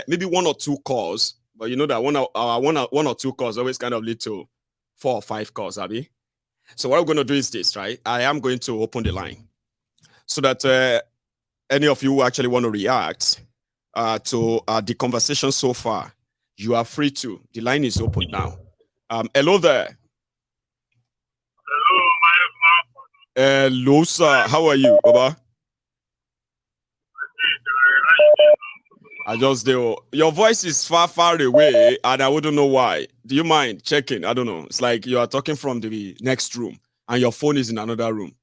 maybe 1 or 2 calls, but you know that one or 2 calls always kind of lead to 4 or 5 calls, Abby. So what I'm going to do is this, right? I am going to open the line so that any of you who actually want to react to the conversation so far, you are free to. The line is open now. Hello there. Hello, sir. How are you, Baba? I just do. Your voice is far, far away, and I wouldn't know why. Do you mind checking? I don't know. It's like you are talking from the next room, and your phone is in another room.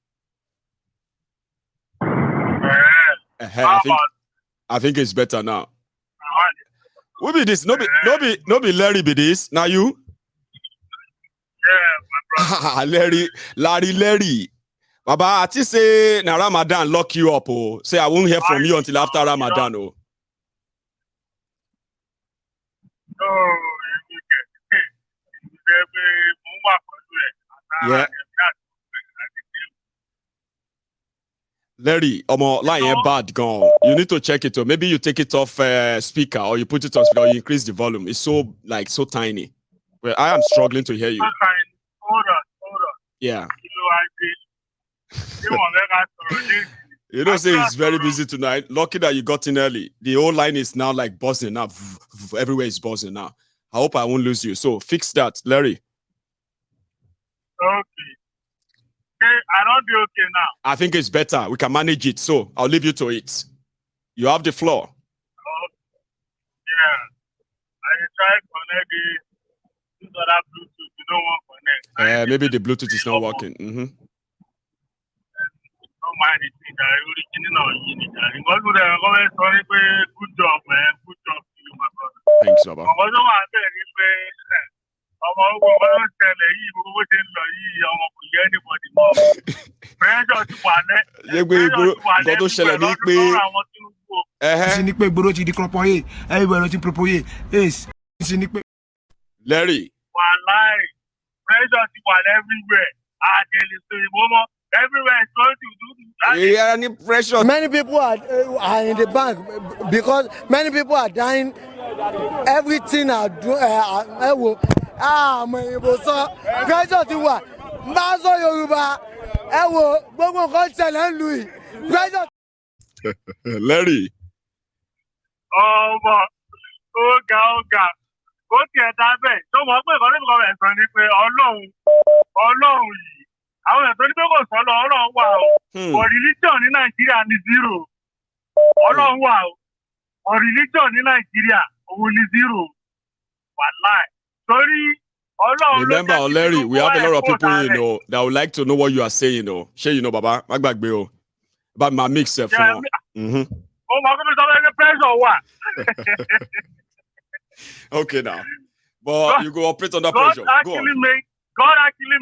I think it's better now. Who be this? No be Larry be this. Now you? Yeah, my brother. Larry. Baba, I just say na Ramadan lock you up. Oh, say I won't hear from you until after Ramadan. Oh. Yeah. Larry, line bad gone. You need to check it. Or maybe you take it off speaker, or you put it on speaker, or you increase the volume. It's so tiny. Well, I am struggling to hear you. Hold on. Yeah. You don't say he's very busy tonight. Lucky that you got in early. The whole line is now like buzzing now. Everywhere is buzzing now. I hope I won't lose you. So fix that, Larry. Okay, I don't do okay now. I think it's better. We can manage it. So I'll leave you to it. You have the floor. Yeah. I tried connecting this other Bluetooth. You don't want to connect. Maybe the Bluetooth is not working. Don't mind it. Good job, man. Good job to you, my brother. Thanks, Baba. Larry. Everywhere is going to do. Yeah, any pressure. Many people are in the bank because many people are dying. Everything are doing. Pressure to what? Mazo Yoruba. Pressure. Larry. Oh, God. Ó ti ẹ̀ dábẹ́ tó mọ̀ pé ìkọ́ni mi kọ́ ẹ̀ sọ ni pé ọlọ́run yìí àwọn ẹ̀ tó ní pé kò sọ ọlọ́run wà o for religion ní Nàìjíríà ní 0 ọlọ́run wà o for religion ní Nàìjíríà òun ní 0 wàláì torí ọlọ́run. Remember, Larry, we have a lot of people that would like to know what you are saying. Sure, you know, Baba, about my mix phone. Oh, my God, pressure what? Okay, now, but you go operate under pressure. God actually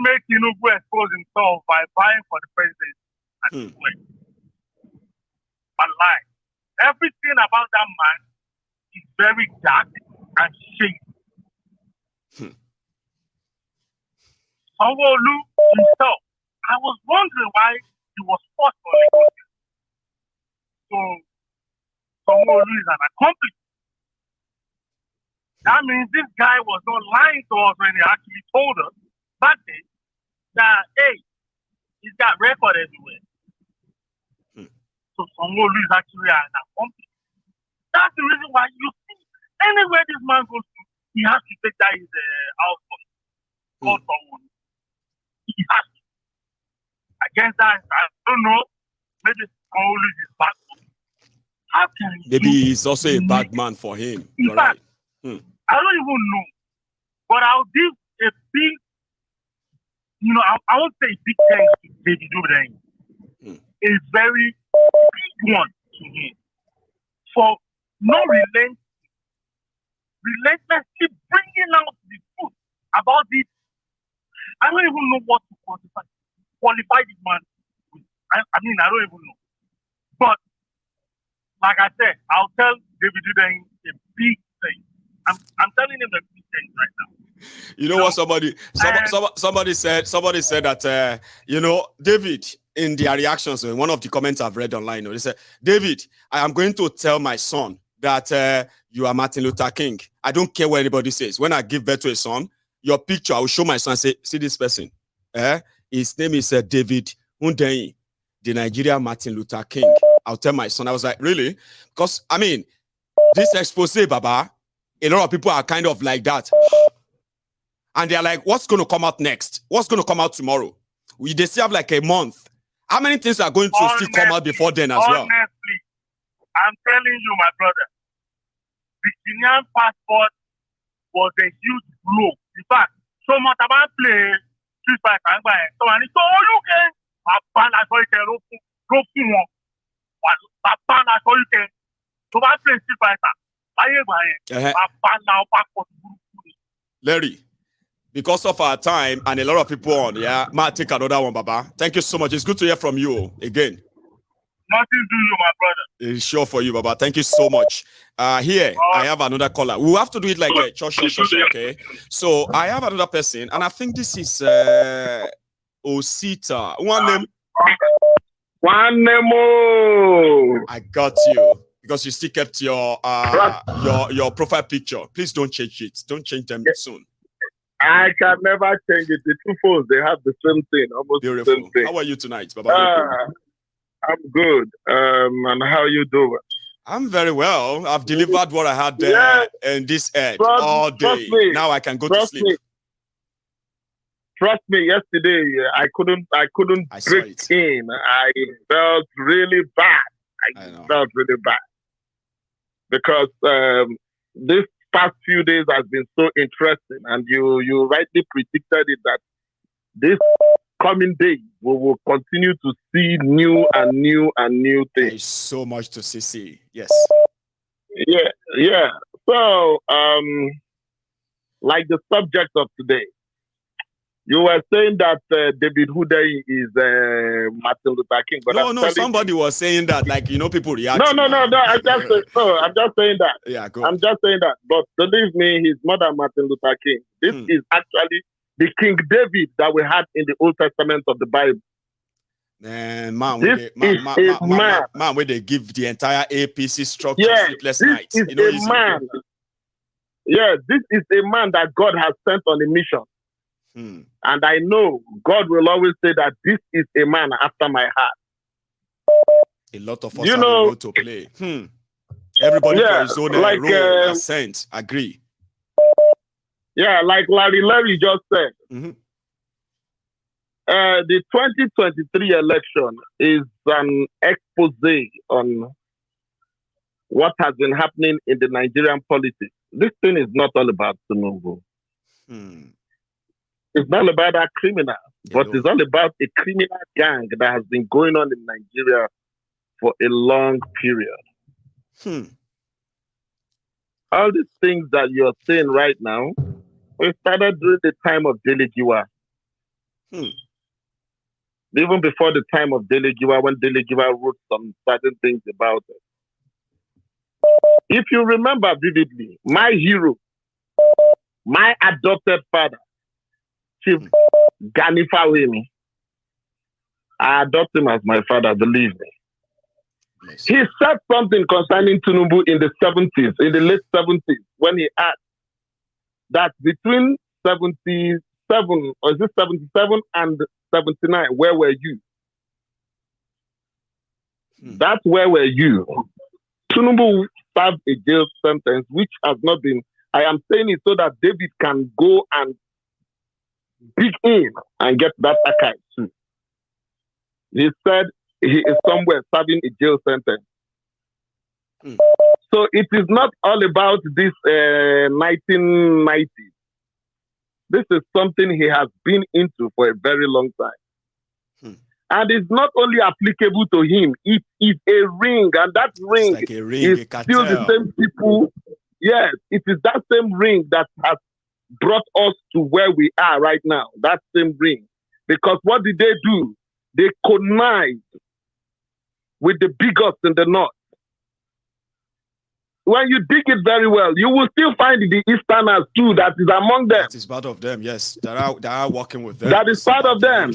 made Tinubu expose himself by vying for the presidency at this point. But like everything about that man is very dark and shady. Sanwoolu himself, I was wondering why he was forced for negotiation. So Sanwoolu is an accomplice. That means this guy was not lying to us when he actually told us back then that, hey, he's got record everywhere. So Sanwoolu is actually an accomplice. That's the reason why you see anywhere this man goes to, he has to take that his house for Sanwoolu. He has to. Against that, I don't know. Maybe Sanwoolu is bad. How can maybe he's also a bad man for him. In fact, I don't even know. But I'll give a big, I won't say big thanks to David Dubedain. A very big one to him for not relentlessly bringing out the truth about this. I don't even know what to qualify this man with. I mean, I don't even know. But, like I said, I'll tell David Dubedain a big thing. I'm telling him a big thing right now. You know what somebody said that, David, in their reactions, in one of the comments I've read online, they said, David, I am going to tell my son that you are Martin Luther King. I don't care what anybody says. When I give birth to a son, your picture, I will show my son, say, see this person. His name is David Hundeyin, the Nigerian Martin Luther King. I'll tell my son. I was like, really? Because, I mean, this expose, Baba, a lot of people are kind of like that. And they're like, what's going to come out next? What's going to come out tomorrow? They still have like a month. How many things are going to still come out before then as well? Honestly, I'm telling you, my brother, the Guinean passport was a huge blow. In fact, so much about play Street Fighter. So I need to you can ban as well can rope one. Ban as well can. So I play Street Fighter. Ban now passport. Larry, because of our time and a lot of people on, might take another one, Baba. Thank you so much. It's good to hear from you again. Nothing to you, my brother. It's sure for you, Baba. Thank you so much. Here, I have another caller. We'll have to do it like a church, okay? So I have another person, and I think this is Osita. One name. I got you. Because you still kept your profile picture. Please don't change it. Don't change them soon. I can never change it. The two phones, they have the same thing, almost beautiful. The same thing. How are you tonight, Baba? I'm good. And how you doing? I'm very well. I've delivered what I had there in this edge all day. Now I can go to sleep. Trust me, yesterday I couldn't breathe in. I felt really bad. I felt really bad. Because this past few days has been so interesting, and you rightly predicted it that this coming days we will continue to see new things. There's so much to see. Yes. Yeah. So, like the subject of today, you were saying that David Hundeyin is Martin Luther King, but somebody was saying that, like, people react. No. I'm just saying that. Yeah, go. I'm just saying that. But believe me, his mother, Martin Luther King. This is actually the King David that we had in the Old Testament of the Bible. Man, where they give the entire APC structure sleepless nights. This is a man. Yeah, this is a man that God has sent on a mission. And I know God will always say that this is a man after my heart. A lot of us have a role to play. Everybody for his own role, assent, agree. Yeah, like Larry just said. The 2023 election is an expose on what has been happening in the Nigerian politics. This thing is not all about Tinubu. It's not about a criminal, but it's all about a criminal gang that has been going on in Nigeria for a long period. All these things that you're saying right now, we started during the time of Dele Giwa. Even before the time of Dele Giwa, when Dele Giwa wrote some certain things about it. If you remember vividly, my hero, my adopted father, Chief Gani Fawemi, I adopt him as my father, believe me. Nice. He said something concerning Tinubu in the 70s, in the late 70s, when he asked that between 77 and 79, where were you? That's where were you? Tinubu served a jail sentence, which has not been, I am saying it so that David can go and dig in and get that archive too. He said he is somewhere serving a jail sentence. So it is not all about this 1990s. This is something he has been into for a very long time. And it's not only applicable to him, it is a ring, and that ring, like a ring is still the same people. Yes, it is that same ring that has brought us to where we are right now, that same ring. Because what did they do? They connived with the bigots in the north. When you dig it very well, you will still find the Easterners too that is among them. That is part of them, yes. They are working with them. That is part of them.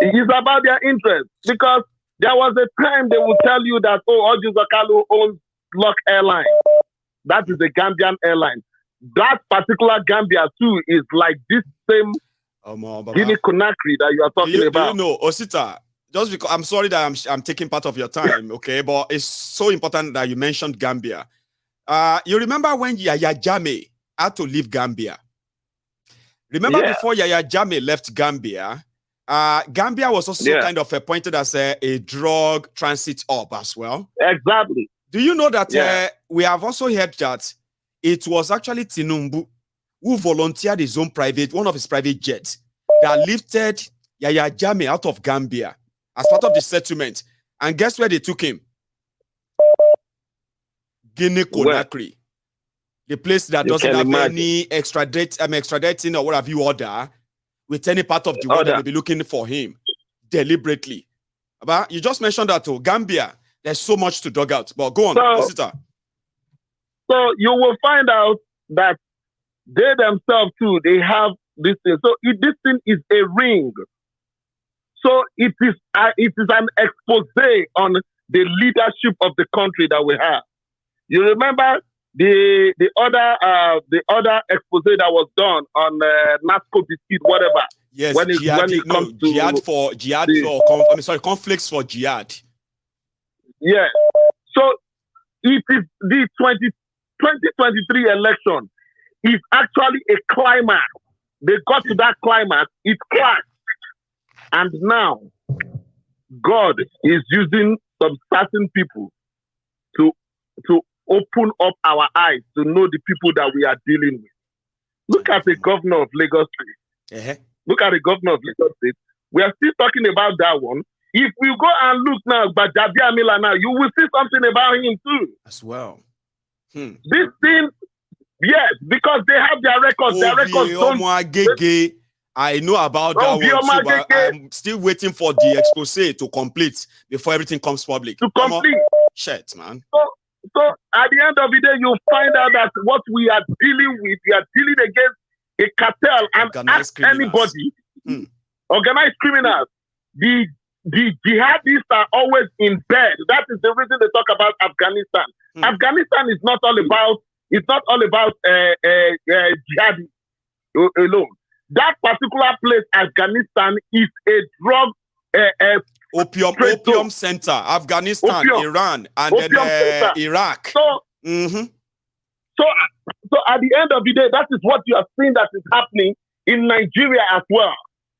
It is about their interest. Because there was a time they would tell you that, Oju Zakalo owns Luck Airline. That is the Gambian airline. That particular Gambia too is like this same Guinea-Conakry that you are talking about. Do you know, Osita? Just because I'm sorry that I'm taking part of your time, okay? But it's so important that you mentioned Gambia. You remember when Yaya Jammeh had to leave Gambia? Remember before Yaya Jammeh left Gambia, Gambia was also kind of appointed as a drug transit hub as well. Exactly. Do you know that we have also heard that it was actually Tinubu who volunteered one of his private jets that lifted Yaya Jammeh out of Gambia as part of the settlement. And guess where they took him? Guinea-Conakry. The place that doesn't have any extraditing or what have you order with any part of the world that will be looking for him deliberately. But you just mentioned that to Gambia. There's so much to dug out. But go on, So you will find out that they themselves too, they have this thing. So this thing is a ring. So it is an expose on the leadership of the country that we have. You remember the other expose that was done on NASCO biscuit, whatever. Yes, when it comes to conflicts for jihad. Yeah. So it is the 2023 election is actually a climax. They got to that climax, it clashed. And now God is using some certain people to open up our eyes to know the people that we are dealing with. Look at the governor of Lagos State. Look at the governor of Lagos State. We are still talking about that one. If we go and look now, but Jabia Miller now, you will see something about him too. As well. This thing, yes, because they have their records. Their records don't. I know about that one too, but I'm still waiting for the expose to complete before everything comes public. To complete. Shit, man. So at the end of the day, you'll find out that what we are dealing with, we are dealing against a cartel and ask anybody, organized criminals. The jihadists are always in bed. That is the reason they talk about Afghanistan. Afghanistan is not all about jihadists alone. That particular place, Afghanistan, is a drug opium center. Afghanistan, Iran, and then Iraq. So at the end of the day, that is what you are seeing that is happening in Nigeria as well.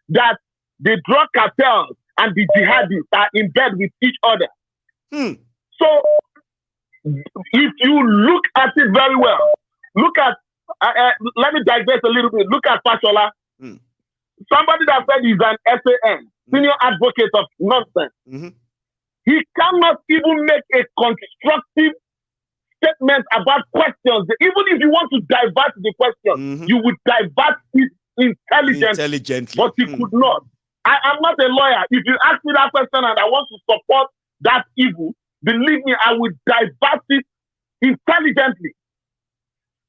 That the drug cartels and the jihadists are in bed with each other. So if you look at it very well, look at, let me digress a little bit. Look at Fashola. Somebody that said he's an SAN, senior advocate of nonsense. He cannot even make a constructive statement about questions. Even if you want to divert the question, you would divert it intelligently. But he could not. I am not a lawyer. If you ask me that question and I want to support that evil, believe me, I would divert it intelligently.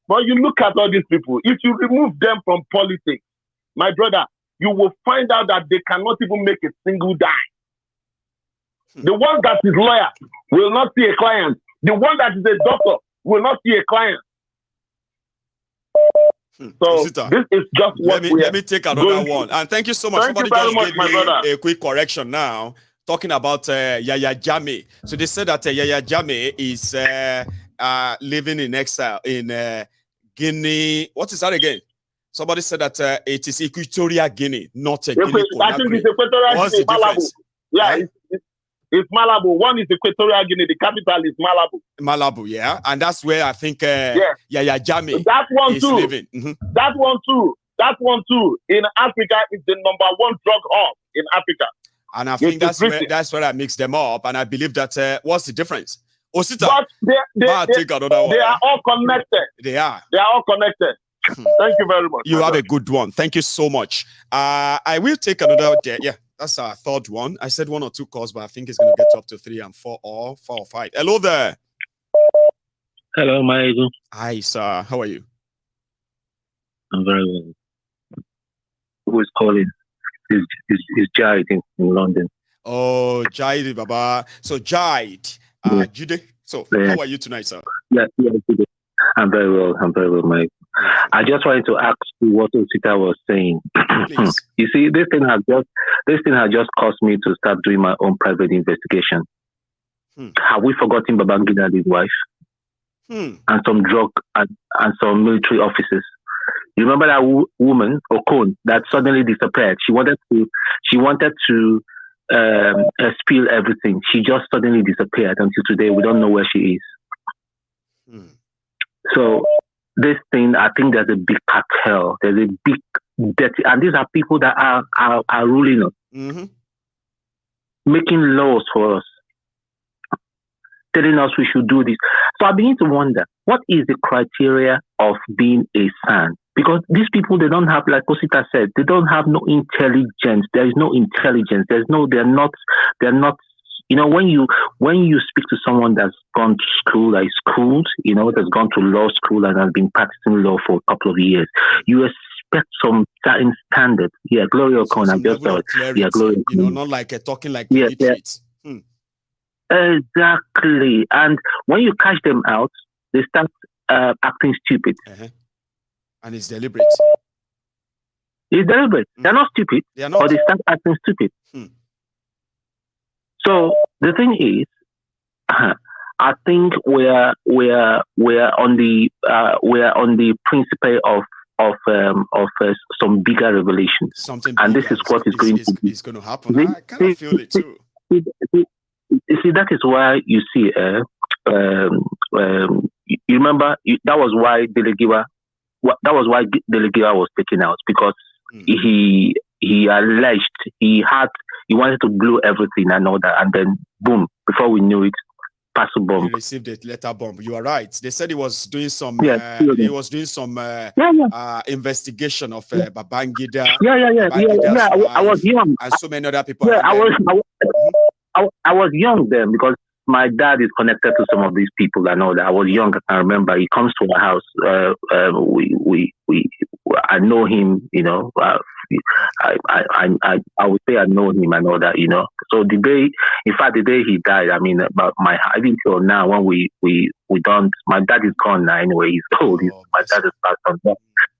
But you look at all these people, if you remove them from politics, my brother, you will find out that they cannot even make a single dime. The one that is lawyer will not see a client. The one that is a doctor will not see a client. So this is just what let me take another one. And thank you so much. Somebody just gave me a quick correction now, talking about Yaya Jammeh. So they said that Yaya Jammeh is living in exile in Guinea. What is that again? Somebody said that it is Equatorial Guinea, not a Guinea-Conakry. I think it's Equatorial What's Guinea, the difference? Yeah, it's Malabo. One is Equatorial Guinea. The capital is Malabo. Malabo, yeah. And that's where I think Yaya Jammeh is living. That one too. In Africa is the #1 drug hub in Africa. And I think that's where I mix them up. And I believe that, what's the difference? Osita, but they are all connected. They are all connected. Thank you very much. You have a good one. Thank you so much. I will take another day. Yeah, that's our third one. I said 1 or 2 calls, but I think it's going to get up to 3 and 4 or 4 or 5. Hello there. Hello, Maidu. Hi, sir. How are you? I'm very well. Who is calling? Is Jide in London? Oh, Jide, Baba. So Jide, Jude, So, how are you tonight, sir? Yeah, I'm very well. Mike. I just wanted to ask you what Osita was saying. You see, this thing has just caused me to start doing my own private investigation. Have we forgotten Babangida and his wife? And some drug and some military officers? You remember that woman, Okon, that suddenly disappeared? She wanted to spill everything. She just suddenly disappeared until today. We don't know where she is. So this thing, I think there's a big cartel. There's a big dirty, and these are people that are ruling us, making laws for us, telling us we should do this. So I begin to wonder, what is the criteria of being a SAN? Because these people, they don't have, like Osita said, they don't have no intelligence. There is no intelligence. They're not, you know, when you speak to someone that's gone to school, that's gone to law school and has been practicing law for a couple of years, you expect some certain standard. Yeah, Gloria O'Connor. Yeah, Gloria. You know, not like talking like illiterate. Exactly. And when you catch them out, they start acting stupid. And it's deliberate. It's deliberate. They're not stupid, but they start acting stupid. So the thing is, I think we're on the principle of some bigger revelations. And this is what is going to be. It's going to happen. I kind of feel it too. You see, that is why you see. You remember that was why Delegiwa was taken out, because he alleged he wanted to blow everything and all that, and then boom, before we knew it, Paso bomb. He received a letter bomb. You are right. They said he was doing some investigation of Babangida. I was young, and so many other people. I was young then, because my dad is connected to some of these people and all that. I was young. I remember he comes to our house. I know him. You know, I would say I know him and all that. You know, so the day he died, I mean, about even till now, when we don't. My dad is gone now. Anyway, he's old. My dad is passed on.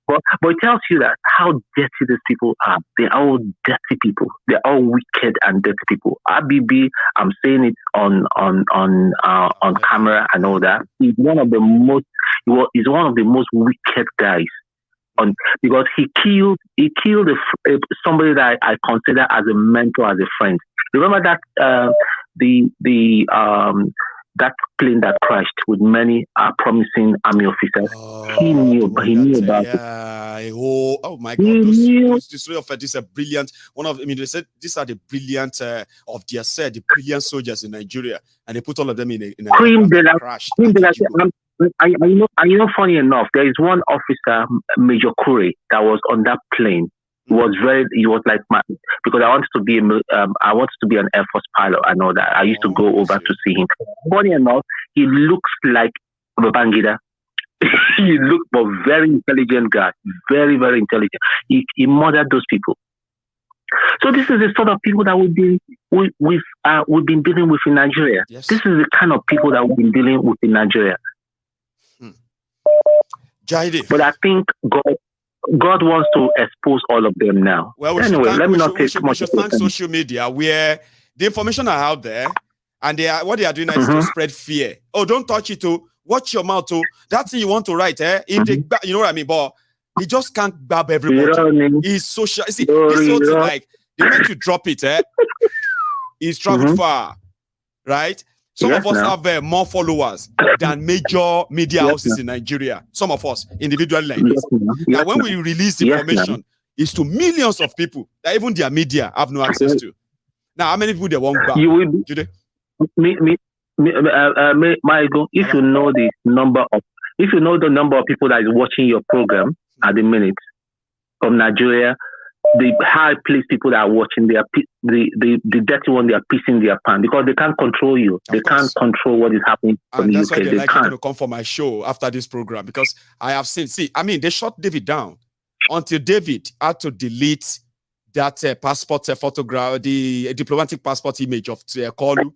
But it tells you that how dirty these people are. They're all dirty people. They're all wicked and dirty people. RBB, I'm saying it on camera and all that. He's one of the most wicked guys. Because he killed somebody that I consider as a mentor, as a friend. Remember that that plane that crashed with many promising army officers. He knew about it. Yeah. Oh my God. The story of this is a brilliant one of. I mean, they said these are the brilliant of the brilliant soldiers in Nigeria, and they put all of them in a crash. Funny enough, there is one officer, Major Kure, that was on that plane. He was like because I wanted to be an Air Force pilot. I know that. I used to go over to see him. Funny enough, he looks like Babangida. He looked a very intelligent guy, very, very intelligent. He murdered those people. So this is the sort of people that we've been dealing with in Nigeria. Yes. This is the kind of people that we've been dealing with in Nigeria. But I think God wants to expose all of them now. Well, let me not take too much. We should thank social media, where the information are out there, and what they are doing is to spread fear. Oh, don't touch it. Oh, watch your mouth. Oh, that thing you want to write. If they, you know what I mean? But he just can't grab everybody. He's social. See, this whole thing, like the moment you drop it, he's traveled far, right? Some of us have more followers than major media houses in Nigeria. Some of us individually like this. Now, when we release information, it's to millions of people that even their media have no access to. Now, how many people they want back? Michael, if you know the number of people that is watching your program at the minute from Nigeria, the high-placed people that are watching, the dirty one, they are pissing their pants because they can't control you. They can't control what is happening from the UK. That's why they like you to come for my show after this program, because I have seen. See, I mean, they shut David down until David had to delete that passport photograph, the diplomatic passport image of Kolu,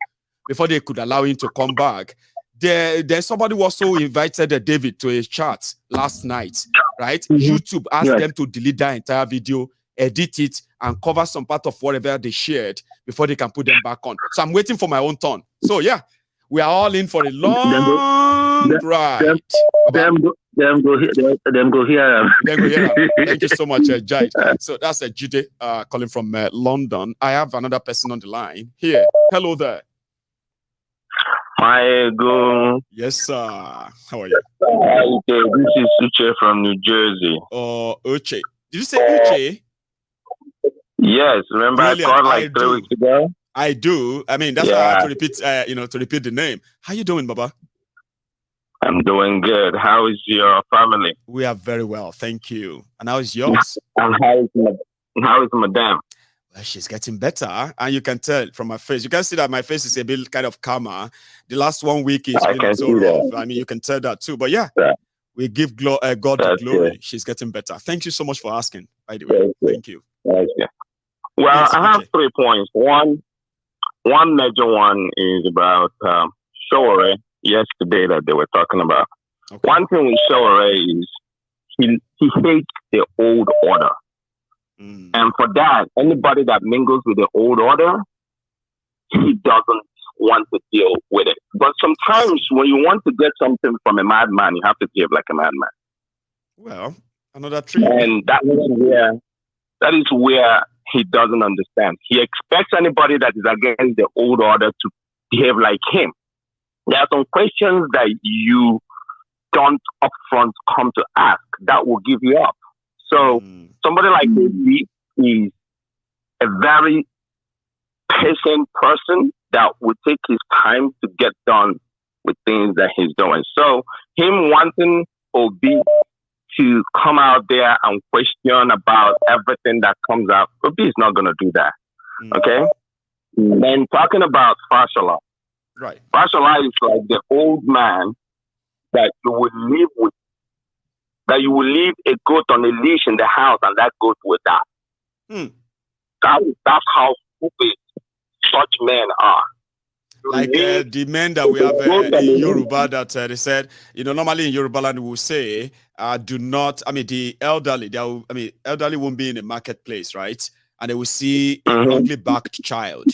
before they could allow him to come back. There's somebody who also invited David to a chat last night, right? YouTube asked them to delete that entire video, edit it, and cover some part of whatever they shared before they can put them back on. So I'm waiting for my own turn. So yeah, we are all in for a long ride. Them go here. Then go here. Thank you so much, Jide. So that's a Jide calling from London. I have another person on the line here. Hello there. Hi, go. Yes, sir. How are you? Okay, this is Uche from New Jersey. Uche. Did you say Uche? Yes. Remember Brilliant. I called like 3 weeks ago? I do. I mean, that's why I have to repeat, to repeat the name. How you doing, Baba? I'm doing good. How is your family? We are very well, thank you. And how is yours? And how is Madame? Well, she's getting better, and you can tell from my face. You can see that my face is a bit kind of calmer. The last 1 week is been so rough. I mean, you can tell that too. But yeah, we give God the glory. Good. She's getting better. Thank you so much for asking. By the way, thank you. Well, yes, I have 3 points. One major one is about Shore yesterday that they were talking about. Okay. One thing with Shore is he hates the old order. And for that, anybody that mingles with the old order, he doesn't want to deal with it. But sometimes when you want to get something from a madman, you have to behave like a madman. Well, another trick. And that is where he doesn't understand. He expects anybody that is against the old order to behave like him. There are some questions that you don't upfront come to ask that will give you up. So somebody like me is a very patient person that would take his time to get done with things that he's doing. So him wanting Obi to come out there and question about everything that comes out, Obi is not going to do that. Okay? Then talking about Fashola. Right. Fashola is like the old man that you would live with, that you will leave a goat on a leash in the house and that goat will die. That's how stupid such men are. Like the men that we have in Yoruba that they said, normally in Yoruba land we will say, do not, the elderly, elderly won't be in a marketplace, right? And they will see a wrongly backed child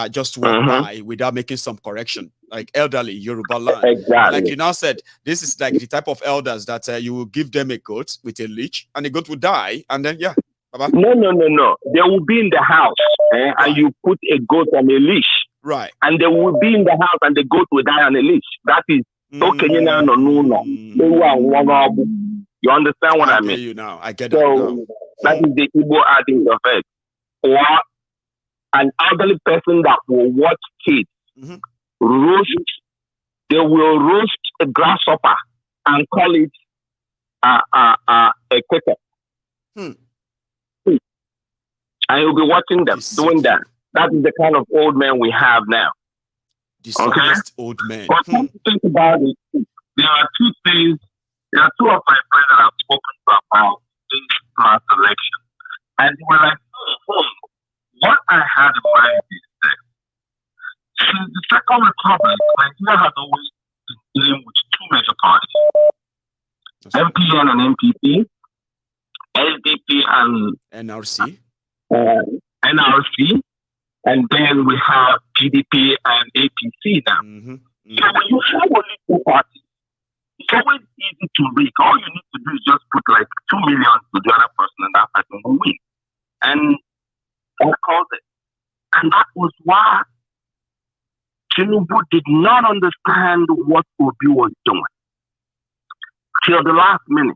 just walk by without making some correction. Like elderly Yoruba land. Exactly. Like you now said, this is like the type of elders that you will give them a goat with a leash and the goat will die. And then, yeah. Baba. No. They will be in the house and you put a goat on a leash. Right. And they will be in the house and the goat will die on a leash. That is okay. You understand what I mean? You now. I get so that. That is the Igbo adding of it. Or an elderly person that will watch kids roast, they will roast a grasshopper and call it a cricket. And you'll be watching them doing that. That is the kind of old men we have now. Dishonest old men. But when you think about it, there are 2 things. There are 2 of my friends that I've spoken to about this last election. And they were like, what I had in mind is that since the Second Republic, Nigeria has always been dealing with 2 major parties. MPN and MPP, SDP and NRC. NRC, and then we have PDP and APC now. So when you have only 2 parties, it's always easy to rig. All you need to do is just put like 2 million to the other person and that person will win. And that caused it. And that was why Tinubu did not understand what Obi was doing. Till the last minute.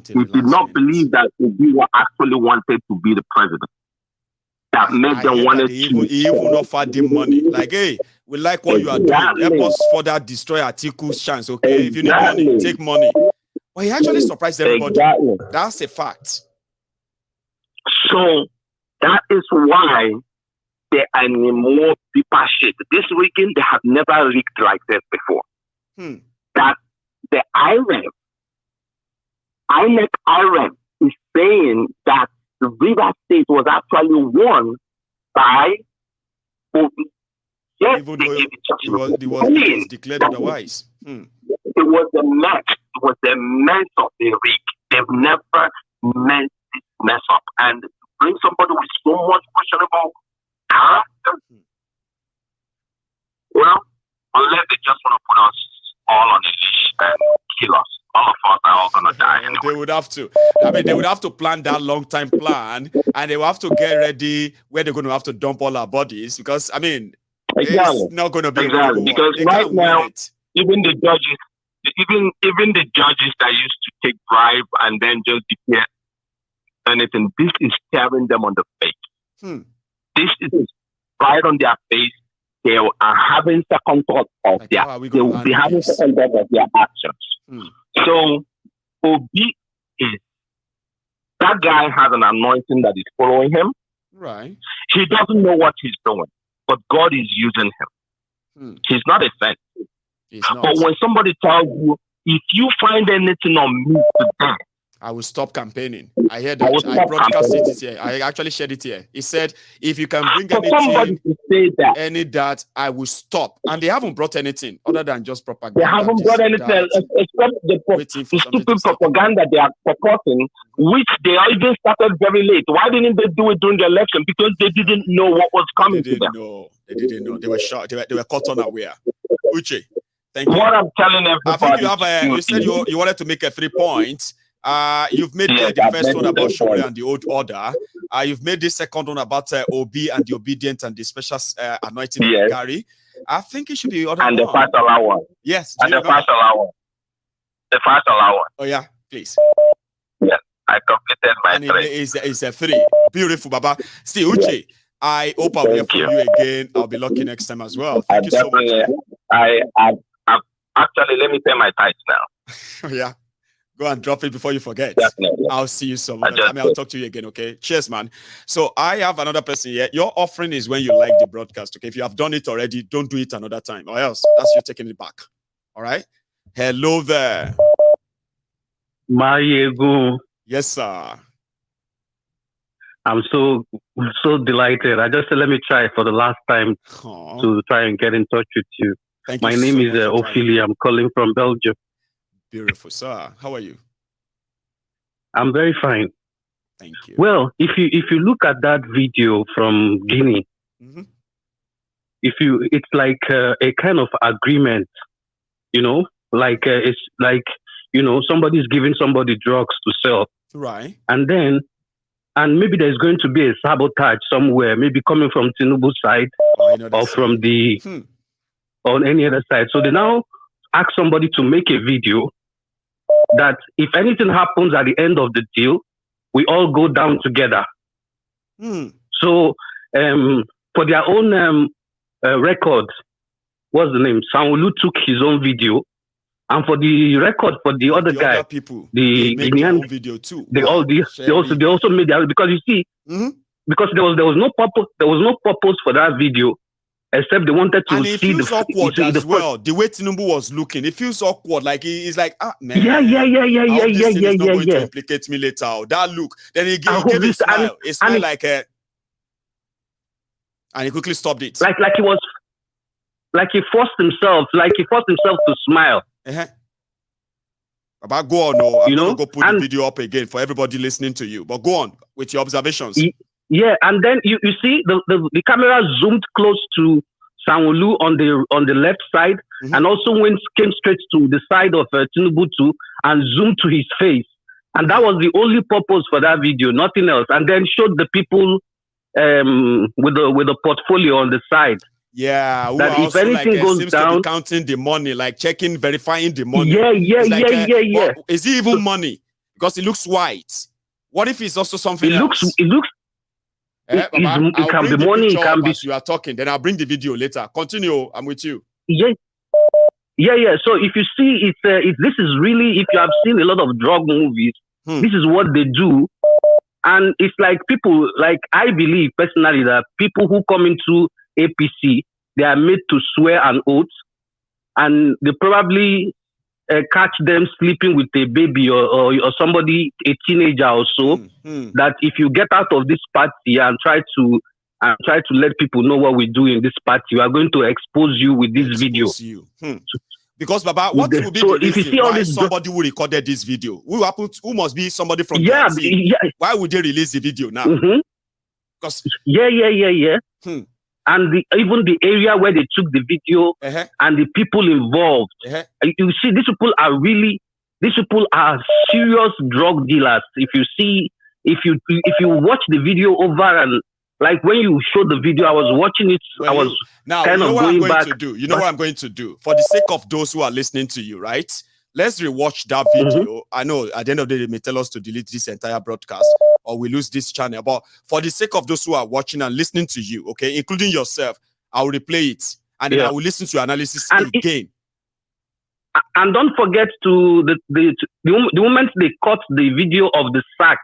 He did not believe that Obi actually wanted to be the president. That made them wanted to. He even offered him money. Like, hey, we like what you are doing. Help us further destroy Atiku's chance, okay? If you need money, take money. But he actually surprised everybody. That's a fact. So that is why they are in a more deeper shit. This weekend, they have never rigged like this before. That the INEC is saying that the River State was actually won by Obi. Yes, even they though gave it to Tinubu. it was declared otherwise. It was the mess. It was the mess of the rig. They've never meant this mess up. And to bring somebody with so much questionable character, well, unless they just want to put us all on a leash and kill us, all of us are all going to die. Anyway. They would have to. I mean, they would have to plan that long-time plan, and they will have to get ready where they're going to have to dump all our bodies, because, I mean, it's not going to be exactly. Because right now, even the judges, even the judges that used to take bribe and then just declare anything, this is staring them on the face. This is right on their face. They are having second thoughts of they will be having second thoughts of their actions. So Obi is that guy has an anointing that is following him. Right. He doesn't know what he's doing, but God is using him. He's not a saint. But when somebody tells you, if you find anything on me today, I will stop campaigning. I heard that. I broadcast it here. I actually shared it here. He said, if you can bring anything, any that, I will stop. And they haven't brought anything other than just propaganda. They haven't brought anything except the stupid propaganda they are supporting, which they even started very late. Why didn't they do it during the election? Because they didn't know what was coming to them. They didn't know. They were shocked. They were caught unaware. Uche, thank you. What I'm telling everybody. I think you have you said you wanted to make 3 points. You've made the first one about Shore and the old order. You've made the second one about Obi and the obedient and the special anointing of Gary. I think it should be other and one. The first allowance. Yes. And the first allowance. The first allowance. Oh yeah, please. Yes, I completed my 3. It's a 3. Beautiful, Baba. See, Uche, I hope I'll hear from you again. I'll be lucky next time as well. Thank you so much. I actually, let me pay my tithes now. Yeah. Go and drop it before you forget. Definitely. I'll see you some other time. I'll talk to you again, okay? Cheers, man. So I have another person here. Your offering is when you like the broadcast, okay? If you have done it already, don't do it another time, or else that's you taking it back. All right? Hello there. Mayegu. Yes, sir. I'm so delighted. I just said, let me try for the last time to try and get in touch with you. My name is Ophelia. I'm calling from Belgium. Beautiful, sir. How are you? I'm very fine. Thank you. Well, if you look at that video from Guinea, it's like a kind of agreement, like it's like somebody's giving somebody drugs to sell, right? And maybe there's going to be a sabotage somewhere, maybe coming from Tinubu's side or from the on any other side. So they now ask somebody to make a video that if anything happens at the end of the deal, we all go down together. So for their own record, what's the name? Sanwoolu took his own video, and for the record for the other guy, the Guinean video too. They also made their, because you see, because there was no purpose for that video. Except they wanted to see the. And it feels awkward as well. The way Tinubu was looking, it feels awkward. Like he's like, man. Yeah. Not going to implicate me later. That look. Then he gave a smile. A smile like a. And he quickly stopped it. Like he was. Like he forced himself. To smile. About go on, no. I'm gonna go put the video up again for everybody listening to you. But go on with your observations. Yeah, and then you see the camera zoomed close to Sanwoolu on the left side, and also came straight to the side of Tinubu too, and zoomed to his face, and that was the only purpose for that video, nothing else. And then showed the people with the portfolio on the side. Yeah, that if anything goes seems down, to be counting the money, like checking, verifying the money. Yeah. Is it even money? Because it looks white. What if it's also something else? It looks. It can be money. It can be. As you are talking, then I'll bring the video later. Continue. I'm with you. Yeah. So if you see, this is really, if you have seen a lot of drug movies, this is what they do, and it's like people, like I believe personally that people who come into APC, they are made to swear an oath, and they probably catch them sleeping with a baby or somebody, a teenager or so, that if you get out of this party and try to and try to let people know what we do in this party. We are going to expose you with this video. Because Baba, what will be the reason why somebody who recorded this video? Who must be somebody from the team? Why would they release the video now? Because and even the area where they took the video and the people involved. You see, these people are serious drug dealers. If you watch the video over and like when you showed the video, I was watching it. I was kind of going back. You know what I'm going to do? For the sake of those who are listening to you, right? Let's rewatch that video. I know at the end of the day, they may tell us to delete this entire broadcast or we lose this channel. But for the sake of those who are watching and listening to you, okay, including yourself, I will replay it and then I will listen to your analysis again. And don't forget to the moment they cut the video of the sack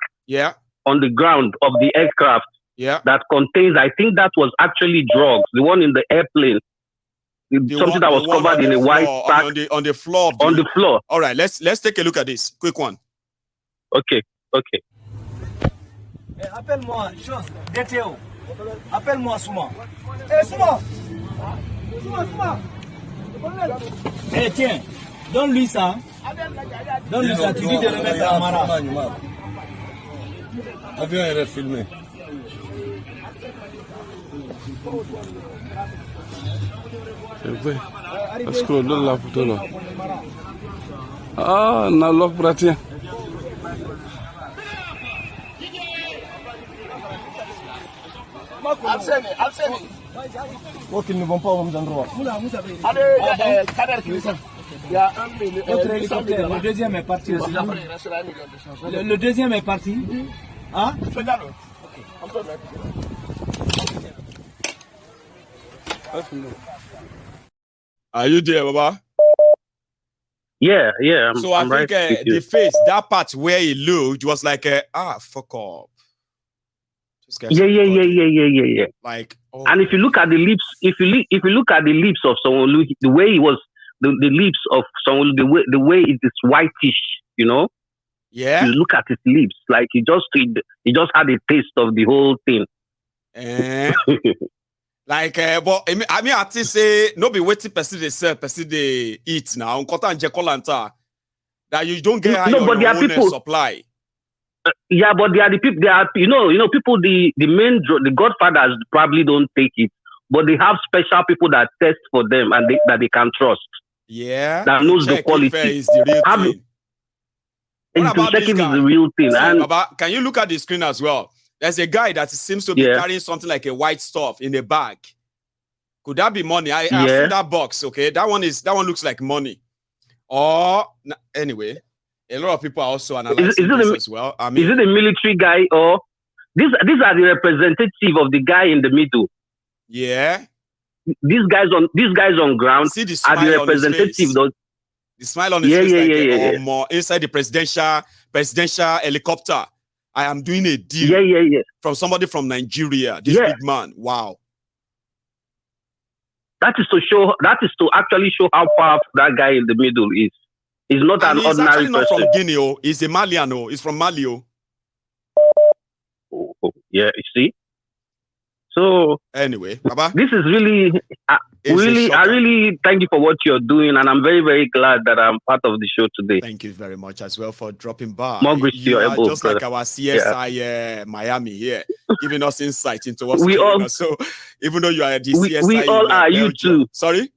on the ground of the aircraft that contains, I think that was actually drugs. The one in the airplane. Something that was covered in a white sack on the floor. On the floor. All right, let's take a look at this. Quick one. Okay. Appelle-moi chose, DTO. Appelle-moi Souma. Souma. Tiens, donne-lui ça. Donne-lui ça, tu dis de le mettre à Mara. Avion est filmé. Parce que dans la photo là. Ah, on a l'offre pratique. Abseni. Ok, ils ne vont pas au même endroit. Allez, il y a un hélicoptère. Le deuxième est parti aussi. Le deuxième est parti. Hein? Are you there, Baba? Yeah. So I think the face, that part where he looked was like, fuck off. Yeah. Like, and if you look at the lips, if you look at the lips of Sanwoolu, the way he was, the lips of Sanwoolu, the way it is whitish, you know. Yeah. You look at his lips, like he just had a taste of the whole thing. Like, but I mean, I think say no be waiting person they sell, person they eat now. That you don't get your own supply. But they are the people. They are you know people. The the godfathers probably don't take it, but they have special people that test for them and that they can trust. Yeah, that knows the quality. Is the real thing. What about this guy? Is the real thing. So, and Baba, can you look at the screen as well? There's a guy that seems to be carrying something like a white stuff in a bag. Could that be money? I seen that box. Okay, that one looks like money. Or anyway, a lot of people are also analyzing this as well. I mean, is it a military guy or these are the representative of the guy in the middle? Yeah. These guys on ground see the are the representative. The smile on his face, more inside the presidential helicopter. I am doing a deal from somebody from Nigeria. This big man. Wow. That is to actually show how powerful that guy in the middle is. He's not an ordinary person. Not from Guinea. He's a Malian. He's from Mali. Yeah, you see. So anyway, Baba, this is really, I really thank you for what you're doing, and I'm very, very glad that I'm part of the show today. Thank you very much as well for dropping by. More grace to your elbow, just brother. Like our CSI Miami here, giving us insight into what's going on. So even though you are the CSI, we all are. You too. Sorry.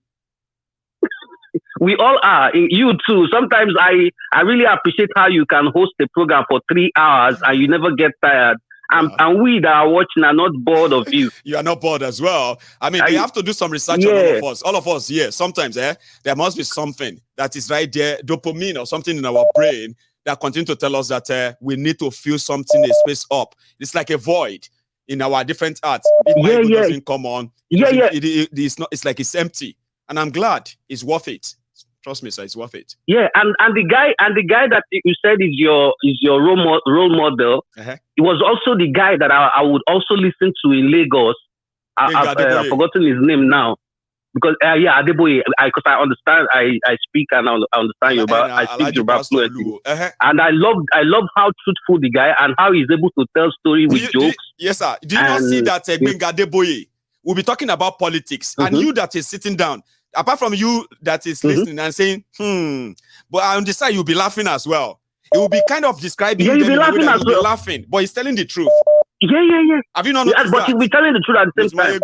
We all are. You too. Sometimes I really appreciate how you can host a program for 3 hours and you never get tired. And we that are watching are not bored of you. You are not bored as well. I mean, we have to do some research on all of us. All of us, sometimes there must be something that is right there, dopamine or something in our brain that continue to tell us that we need to fill something, a space up. It's like a void in our different arts. If doesn't come on, it's like it's empty. And I'm glad it's worth it. Trust me, sir, it's worth it. Yeah, and the guy that you said is your role model. It was also the guy that I would also listen to in Lagos. I've forgotten his name now. because Adeboye, because I understand, I speak and I understand Yoruba. I speak Yoruba fluently, and I love how truthful the guy and how he's able to tell story with jokes. Yes, sir. Do you not see that Benga Adeboye will be talking about politics, and you that is sitting down, apart from you that is listening and saying, but on the side you'll be laughing as well. It will be kind of describing them in a way that you'll be laughing, but he's telling the truth. Yeah. Have you not noticed but that? You'll be telling the truth at the same time.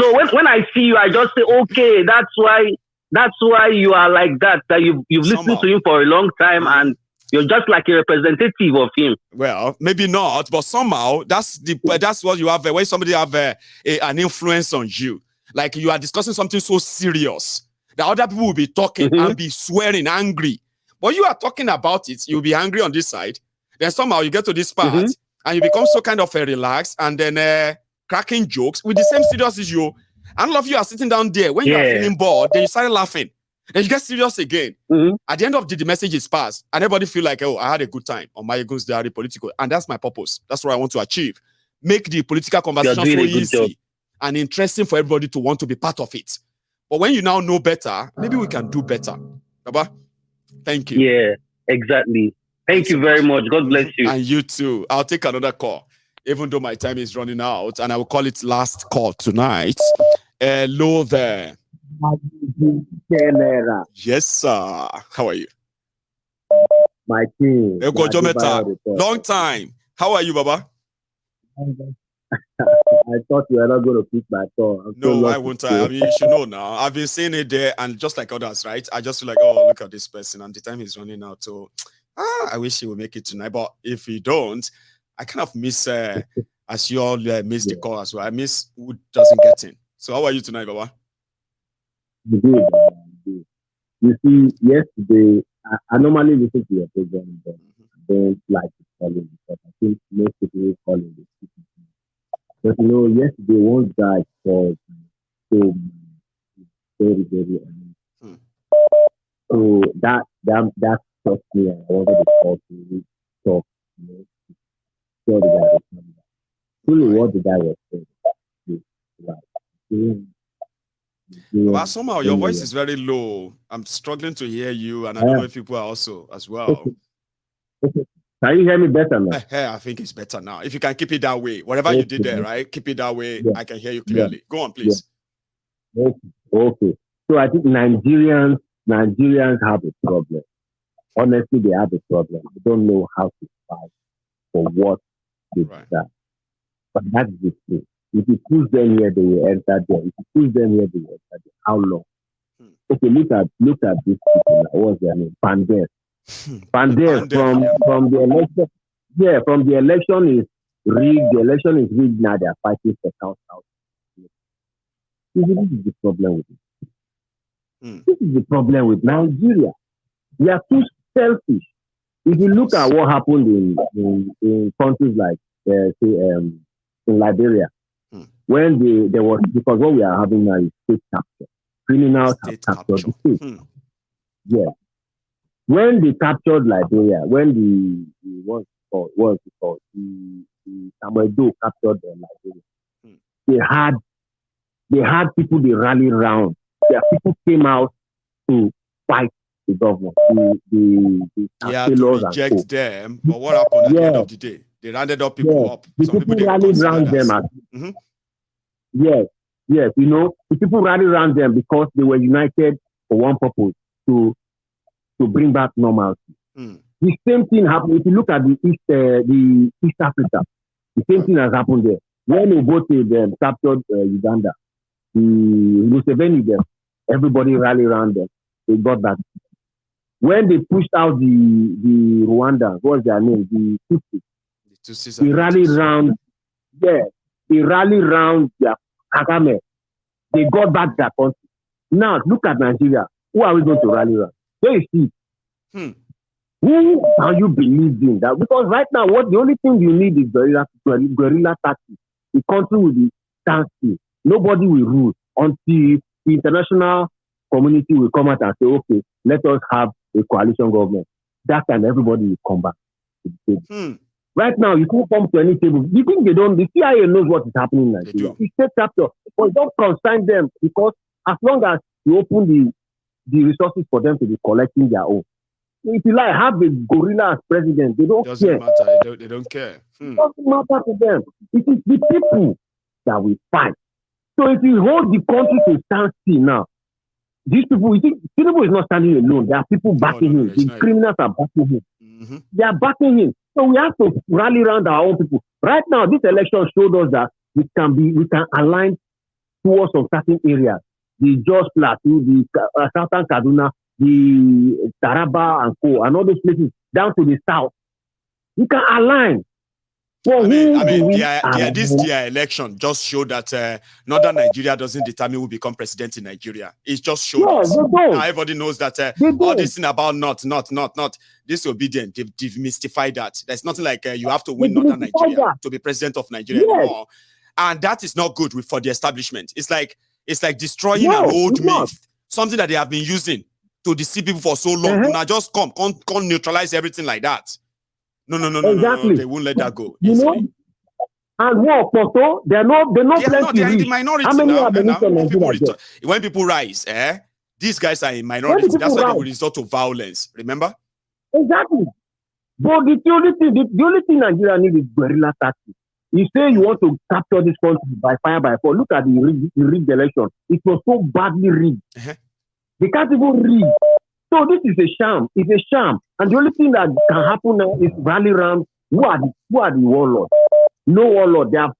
So when I see you, I just say, okay, that's why you are like that. That you've listened to him for a long time, and you're just like a representative of him. Well, maybe not, but somehow that's what you have when somebody have an influence on you. Like you are discussing something so serious that other people will be talking and be swearing, angry. But you are talking about it, you'll be angry on this side. Then somehow you get to this part and you become so kind of relaxed and then cracking jokes with the same serious issue. And all of you are sitting down there. When you are feeling bored, then you start laughing. Then you get serious again. At the end of the message is passed. And everybody feel like, oh, I had a good time on my Egun's Diary political. And that's my purpose. That's what I want to achieve. Make the political conversation so easy and interesting for everybody to want to be part of it. But when you now know better, maybe we can do better. Baba, thank you. Yeah, exactly. Thank you very much. God bless you. And you too. I'll take another call, even though my time is running out, and I will call it last call tonight. Hello there. Yes, sir. How are you? My team. Long time. How are you, Baba? I thought you were not going to pick my call. No, I won't. I mean, you should know now. I've been saying it there, and just like others, right? I just feel like, oh, look at this person, and the time is running out. So, I wish he would make it tonight. But if he don't, I kind of miss, as you all miss the call as well. I miss who doesn't get in. So, how are you tonight, Baba? Good. You see, yesterday, I normally listen to your program, but I don't like to call it because I think most people call it. But yesterday one guy called so very, very so that struck me, and I wanted to call to talk, tell the guy really what the guy was saying. But somehow your voice is very low. I'm struggling to hear you, and I don't know if people are also as well. Okay. Can you hear me better now? I think it's better now. If you can keep it that way, whatever you did there, right? Keep it that way. I can hear you clearly. Go on, please. Okay. So I think Nigerians have a problem. Honestly, they have a problem. They don't know how to fight for what they desire. But that's the thing. If you push them here, they will enter there. If you push them here, they will enter there. How long? Okay, look at this people now. What's their name? Pandey from the election. Yeah, from the election is rigged. The election is rigged now. They are fighting for house. This is the problem with it. This is the problem with Nigeria. We are too selfish. If you look at what happened in countries like in Liberia, when there was, because what we are having now is state capture. Criminals have captured the state. Yeah. When they captured Liberia, when the Sanwoolu captured Liberia, they had people they rallied around. Their people came out to fight the government. They had to reject them, but what happened at the end of the day? They rounded up people up. The people rallied around them. Yes. The people rallied around them because they were united for one purpose, to bring back normalcy. The same thing happened. If you look at the East Africa, the same thing has happened there. When Obote captured Uganda, the Museveni them, everybody rallied around them. They got that. When they pushed out the Rwanda, what's their name? The Tutsis. They rallied around. Yeah, they rallied around their Kagame. They got back their country. Now look at Nigeria. Who are we going to rally around? There you see. Who can you believe in that? Because right now, the only thing you need is guerrilla tactics. The country will be standstill. Nobody will rule until the international community will come out and say, okay, let us have a coalition government. That time everybody will come back to the table. Right now, you can't come to any table. You think they don't? The CIA knows what is happening in Nigeria. It's state capture, but don't consign them because as long as you open the resources for them to be collecting their own. If you like, have the gorilla as president. They don't care. Matter. They don't care. It doesn't matter to them. It is the people that we fight. So if you hold the country to stand still now, these people, you think Tinubu is not standing alone. There are people backing him. The criminals are backing him. Mm-hmm. They are backing him. So we have to rally around our own people. Right now, this election showed us that we can align towards some certain areas. The Jos Plateau, the Southern Kaduna, the Taraba and Co, and all those places down to the south. We can align. This election just showed that Northern Nigeria doesn't determine who become president in Nigeria. It just showed now everybody knows that all this thing about not disobedient, they've demystified that. There's nothing like you have to win Northern Nigeria to be president of Nigeria anymore. And that is not good for the establishment. It's like destroying an old myth, something that they have been using to deceive people for so long. Now just come neutralize everything like that. No, exactly. No, they won't let that go. You know, and what? They're not the minority. How many when people rise, these guys are in minority. That's why they will resort to violence. Remember? Exactly. But the only thing Nigeria needs is guerrilla tactics. You say you want to capture this country by fire by force. Look at the rigged election. It was so badly rigged. They can't even rig. So this is a sham. It's a sham. And the only thing that can happen now is rally around who are the warlords. No warlord. They have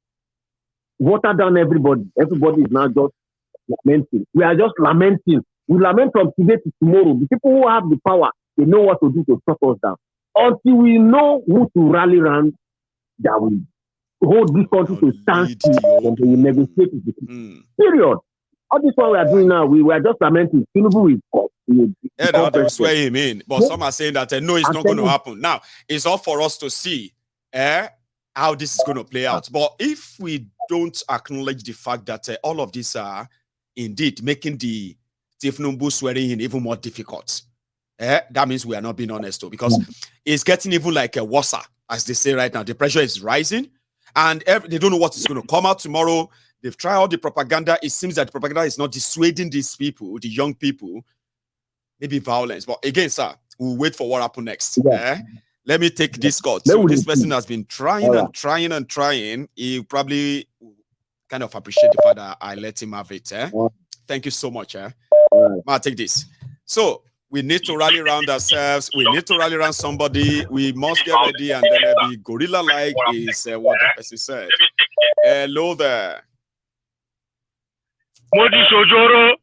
watered down everybody. Everybody is now just lamenting. We are just lamenting. We lament from today to tomorrow. The people who have the power, they know what to do to shut us down. Until we know who to rally around, that will hold this country to stand still and we will negotiate with the people. Period. All this one we are doing now, we are just lamenting. Tinubu is they swear him in. But some are saying that no, it's not going to happen. Now, it's all for us to see how this is going to play out. But if we don't acknowledge the fact that all of these are indeed making the Tinubu swearing in even more difficult, that means we are not being honest, though, because it's getting even like a worse, as they say right now. The pressure is rising, and they don't know what is going to come out tomorrow. They've tried all the propaganda. It seems that the propaganda is not dissuading these people, the young people, maybe violence. But again, sir, we'll wait for what happens next. Let me take this call. So this person has been trying and trying and trying. He probably kind of appreciate the fact that I let him have it. Thank you so much. I'll take this. So we need to rally around ourselves. We need to rally around somebody. We must get ready and then be gorilla-like is what the person said. Hello there. Modi Sojoro.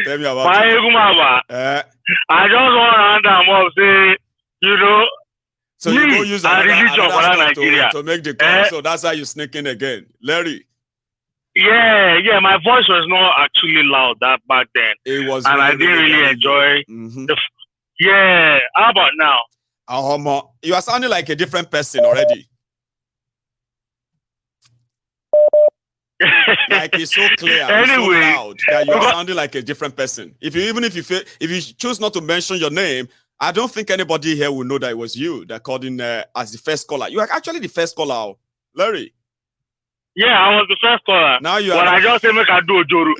Tell me about it. I just want to hand say, you know, so you go use another Nigeria to make the call. So that's how you sneak in again. Larry. Yeah, my voice was not actually loud that back then. It was, and I didn't really enjoy how about now? You are sounding like a different person already. Like it's so clear, it's so loud that you're sounding like a different person. If you choose not to mention your name, I don't think anybody here will know that it was you that called in as the first caller. You are actually the first caller, Larry. Yeah, I was the first caller. Now you are. But I just say make I do a Joru.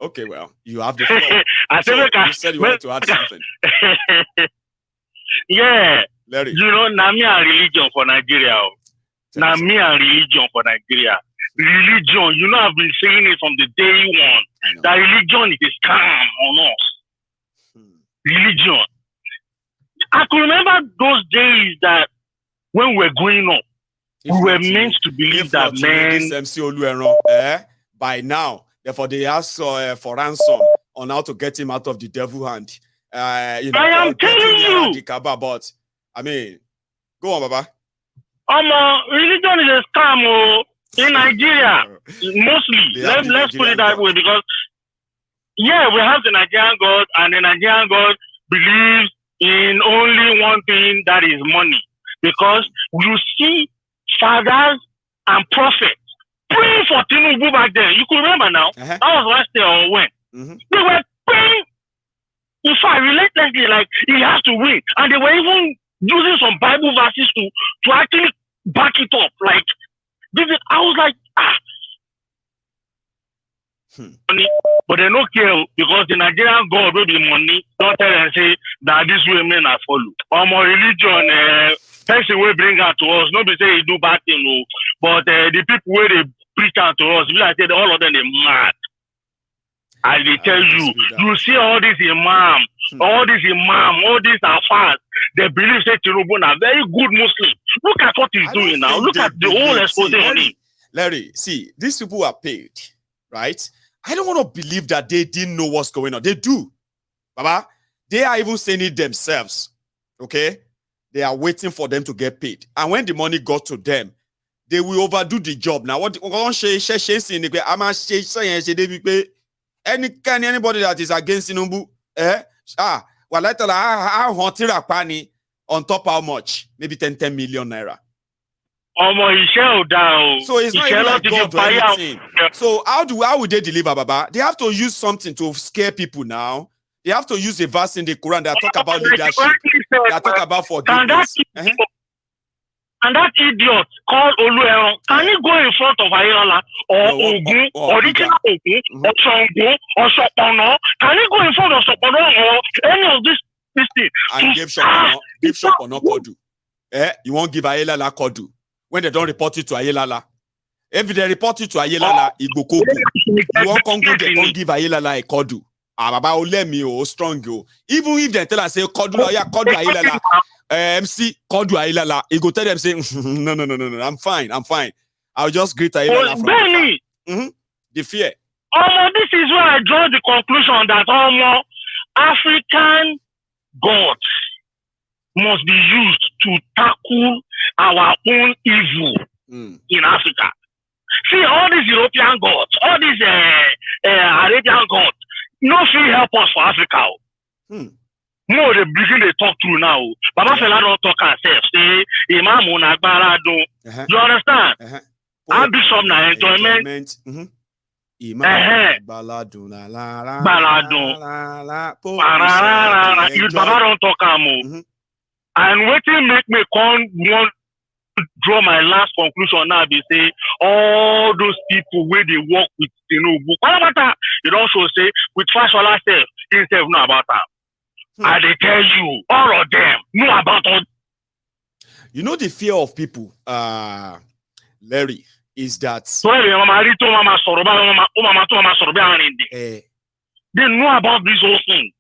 Okay, well, you have the floor. You said you wanted to add something. Yeah, Larry. You know, Namia religion for Nigeria. Namia religion for Nigeria. Religion, you know, I've been saying it from the day one. That religion is a scam on us. Religion. I can remember those days that when we were growing up, we were meant to believe that men. By now, therefore they ask for ransom on how to get him out of the devil hand. I am telling you. But I mean, go on, Baba. Religion is a scam. In Nigeria, mostly, let's put it that way, because we have the Nigerian God, and the Nigerian God believes in only one thing, that is money. Because you see fathers and prophets praying for Tinubu back then. You could remember now. That was last year or when. They were praying. In fact, relentlessly, like he has to win. And they were even using some Bible verses to actually back it up. Like, I was like, But they don't care because the Nigerian God with the money don't tell and say that this women are follow. Our religion, person will bring out to us. Nobody say he do bad thing, no. But the people where they preach out to us, like I said, all of them they mad. I they tell you, you see all these imam, all these afars, they believe say Tinubu are very good Muslim. Look at what he's doing now. Look at the whole expose on him. Larry, see, these people are paid, right? I don't want to believe that they didn't know what's going on. They do. Baba, they are even saying it themselves. Okay? They are waiting for them to get paid. And when the money got to them, they will overdo the job. Now, anybody that is against Tinubu, on top how much? Maybe 10 million naira. So it's not even like God or anything. So how would they deliver, Baba? They have to use something to scare people now. They have to use a verse in the Quran that talk about leadership. That talk about forgiveness. And that idiot called Olueron, can he go in front of Ayala or Ogun, original Ogun, or Sango, or Sopono? Can he go in front of Sopono or any of this thing? And give Sopono Kodu. You won't give Ayala Kodu. When they don't report it to Ayelala. If they report it to Ayelala, it go Kodu. You won't come good, they can't give Ayelala a Kodu. Baba Olemi, strong. Even if they tell us, say, Kodu Ayelala, MC, Kodu Ayelala, he go tell them, say, no, I'm fine. I'll just greet Ayelala from the The fear. This is where I draw the conclusion that African gods must be used to tackle our own evil in Africa. See, all these European gods, all these Arabian gods, no free help us for Africa. No, they begin to talk through now. Baba Fela don't talk ourselves. Say, Imam Unagbara do. You understand? And Bishop na enjoyment. Baladu Baba don't talk and waiting make me want draw my last conclusion now. They say all those people where they work with Tinubu, it also say with Fashola self, himself know about them. And they tell you all of them know about all. You know the fear of people, Larry, is that they know about this whole thing.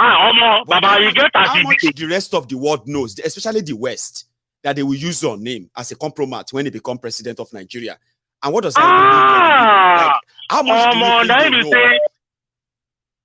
How much the rest of the world knows, especially the West, that they will use your name as a compromat when they become president of Nigeria? And what does that mean? Like, how much do you think they know?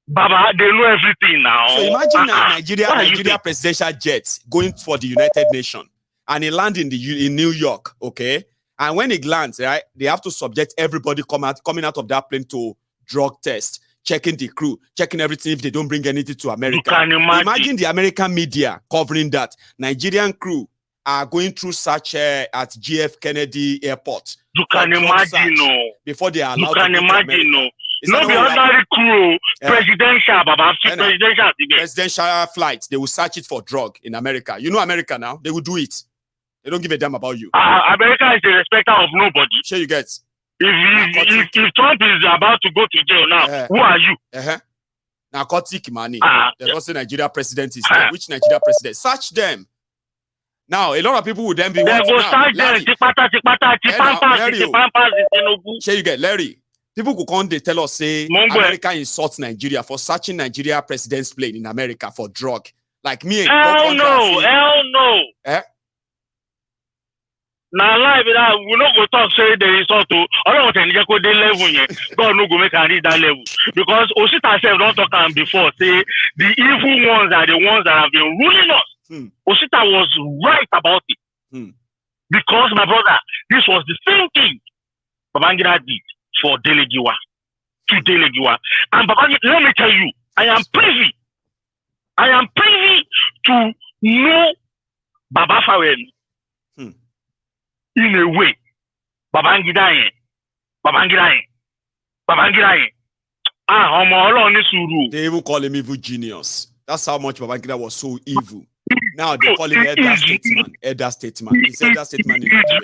Baba, they know everything now. So imagine Nigeria presidential jet going for the United Nations, and he lands in New York, okay? And when he lands, right, they have to subject everybody coming out of that plane to drug test, checking the crew, checking everything if they don't bring anything to America. You can imagine the American media covering that. Nigerian crew are going through search at GF Kennedy Airport. You can imagine, no. Before they are allowed you can to imagine, no. No, be ordinary crew, presidential, Baba, presidential flights. They will search it for drug in America. You know America now. They will do it. They don't give a damn about you. America is the respecter of nobody. Sure you get. If Trump is about to go to jail now, who are you? Narcotic money. There's also Nigeria president is there. Which Nigeria president? Search them. Now, a lot of people would then be watching. They go search them. Sure you get, Larry. People could come, they tell us, say, America insults Nigeria for searching Nigeria president's plane in America for drug. Like me. Hell no. Now, live, we not go talk, say, there is also, I don't want to go to level yet. God no go make and read that level. Because Osita self don't talk on before, say, the evil ones are the ones that have been ruling us. Osita was right about it. Because, my brother, this was the same thing Babangida did for Delegiwa, to Delegiwa. And Babangida, let me tell you, I am privy to know Baba Fawen. In a way, Babangida. They even call him evil genius. That's how much Babangida was so evil. Now they call him elder statesman. Elder statesman. He's elder statesman in Nigeria.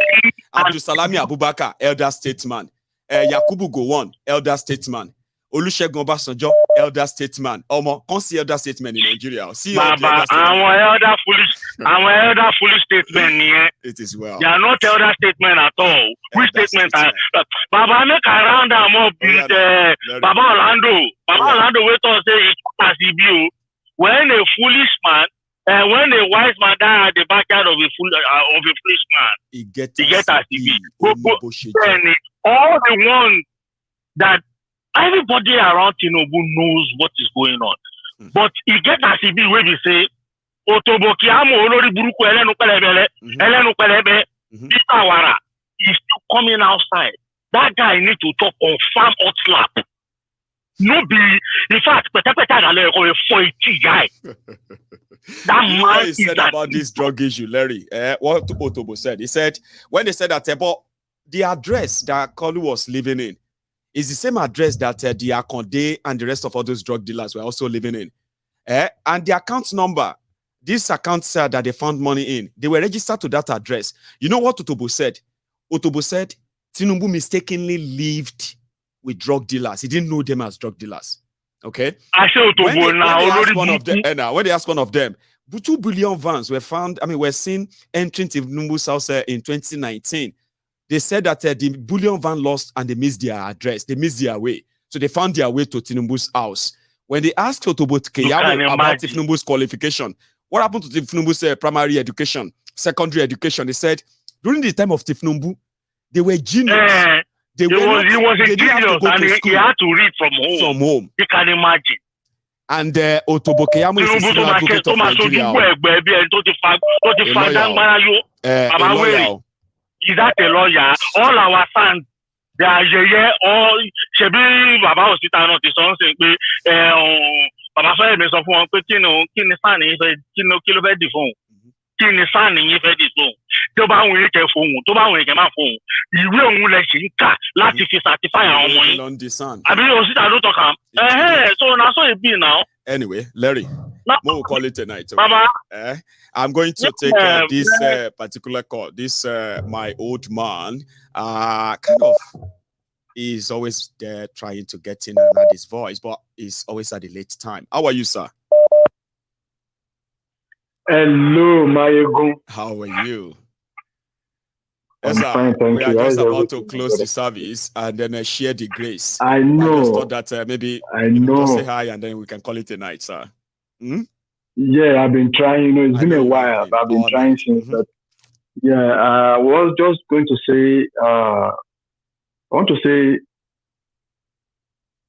Abdul Salami Abubakar, elder statesman. Yakubu Gowon, elder statesman. Olusegun Obasanjo, elder statesman. Omo, can't see elder statesman in Nigeria. See Baba, I'm elder foolish statement. It is well. They are not elder statement at all. Which statement are Baba make around them up with Baba Orlando. Baba Orlando wait on say it's when a foolish man when a wise man died at the backyard of a foolish man, he get as he be. All the ones that everybody around Tinubu knows what is going on. But he get as he be where they say, Otobokiamo Olori Buruku Elenu Pelebe, Isawara is still coming outside. That guy need to talk confirm hot slap. No be, in fact, guy. That man what he said about this drug issue, Larry. What Otobo said. He said when they said that about the address that Kolu was living in is the same address that Diara and the rest of all those drug dealers were also living in. And the account number, this account said that they found money in, they were registered to that address. You know what Otobo said? Otobo said Tinubu mistakenly lived with drug dealers. He didn't know them as drug dealers. Okay. When they asked one of them, 2 billion vans were found. We're seen entering Tinubu's house in 2019. They said that the bullion van lost and they missed their address. They missed their way. So they found their way to Tinubu's house. When they asked Otobo Keyamo about Tinubu's qualification, what happened to Tinubu's primary education, secondary education? They said during the time of Tinubu, they were genius. He was a genius and he had to read from home. You can imagine. And Otobo Keyamo is a advocate of Nigeria. A lawyer. Is that a lawyer? All our fans, they are all Shebi Baba Hospital not is something. Baba Faye me so fun pe kini fan yin fe kilo fe di phone. Kini fan yin fe di phone. Tó bá wọ́n ke phone, tó bá wọ́n ke ma phone. Ìwé òun lẹ ṣe nka láti fi certify àwọn ọmọ yín. Abi hospital don't talk am. So na so it be now. Anyway, Larry, we'll call it a night. Okay? I'm going to take this particular call. This my old man, kind of, is always there trying to get in and add his voice, but he's always at a late time. How are you, sir? Hello, Mayegun. How are you? I'm fine, thank we you. are just about to close the service and then share the grace. I know. I just thought that maybe just say hi and then we can call it a night, sir. Hmm? Yeah, I've been trying. It's been a while. I've been trying since that. Yeah, I was just going to say, I want to say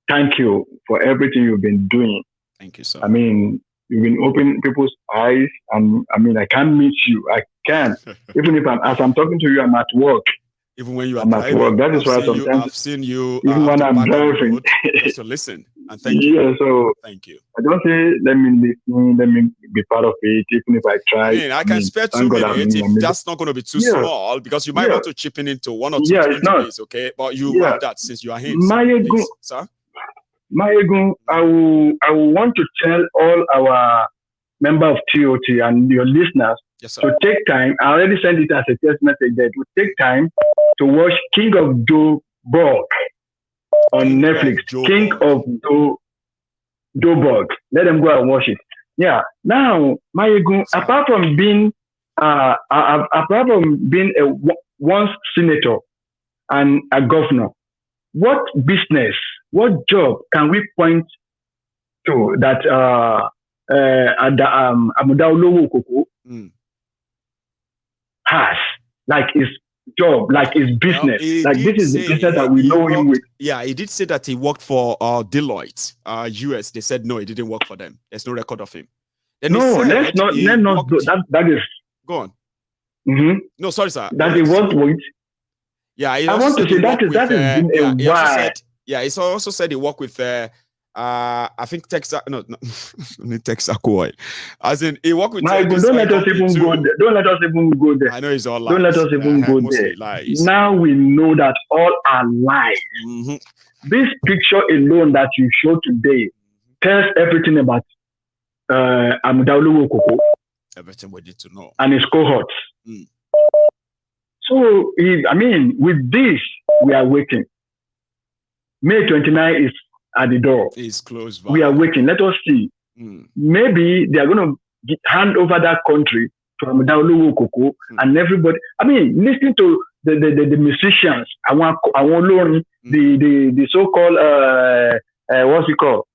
thank you for everything you've been doing. Thank you, sir. You've been opening people's eyes, and I can't meet you. I can't. Even if I'm talking to you, I'm at work. Even when you are at work. That is why sometimes I've seen you. Even when I'm driving. So listen and thank you. Yeah, so thank you. I don't say let me be part of it. Even if I try, I can spare 2 minutes if that's not going to be too small, because you might want to chip in into 1 or 2 minutes, okay? But you have that since you are here. Mayegun, sir. Mayegun, I will want to tell all our members of TOT and your listeners to take time. I already sent it as a text message there, to take time to watch King of Joburg on Netflix. King of Joburg. Let them go and watch it. Yeah. Now, Mayegun, apart from being a once senator and a governor, what business, what job can we point to that Amudawolowo Koko has, like his job, like his business? Like this is the business that we know him with. Yeah, he did say that he worked for Deloitte, US. They said no, he didn't work for them. There's no record of him. Then let's not that is. Go on. Mm-hmm. No, sorry, sir. That he worked with. Yeah, I want to say that has been a while. He also said he worked with I think Texas. No, Texas. As in, he worked with. Don't let us even go there. Don't let us even go there. I know it's all lies. Don't let us even go there. Lies. Now we know that all are lies. Mm-hmm. This picture alone that you showed today tells everything about Amdaulu Koko. Everything we need to know. And his cohorts. So, with this, we are waiting. May 29 is at the door. It's close. We are waiting. Let us see. Maybe they are going to hand over that country to Amdaulu Koko and everybody. Listen to the musicians. I want learn the so-called what's it called?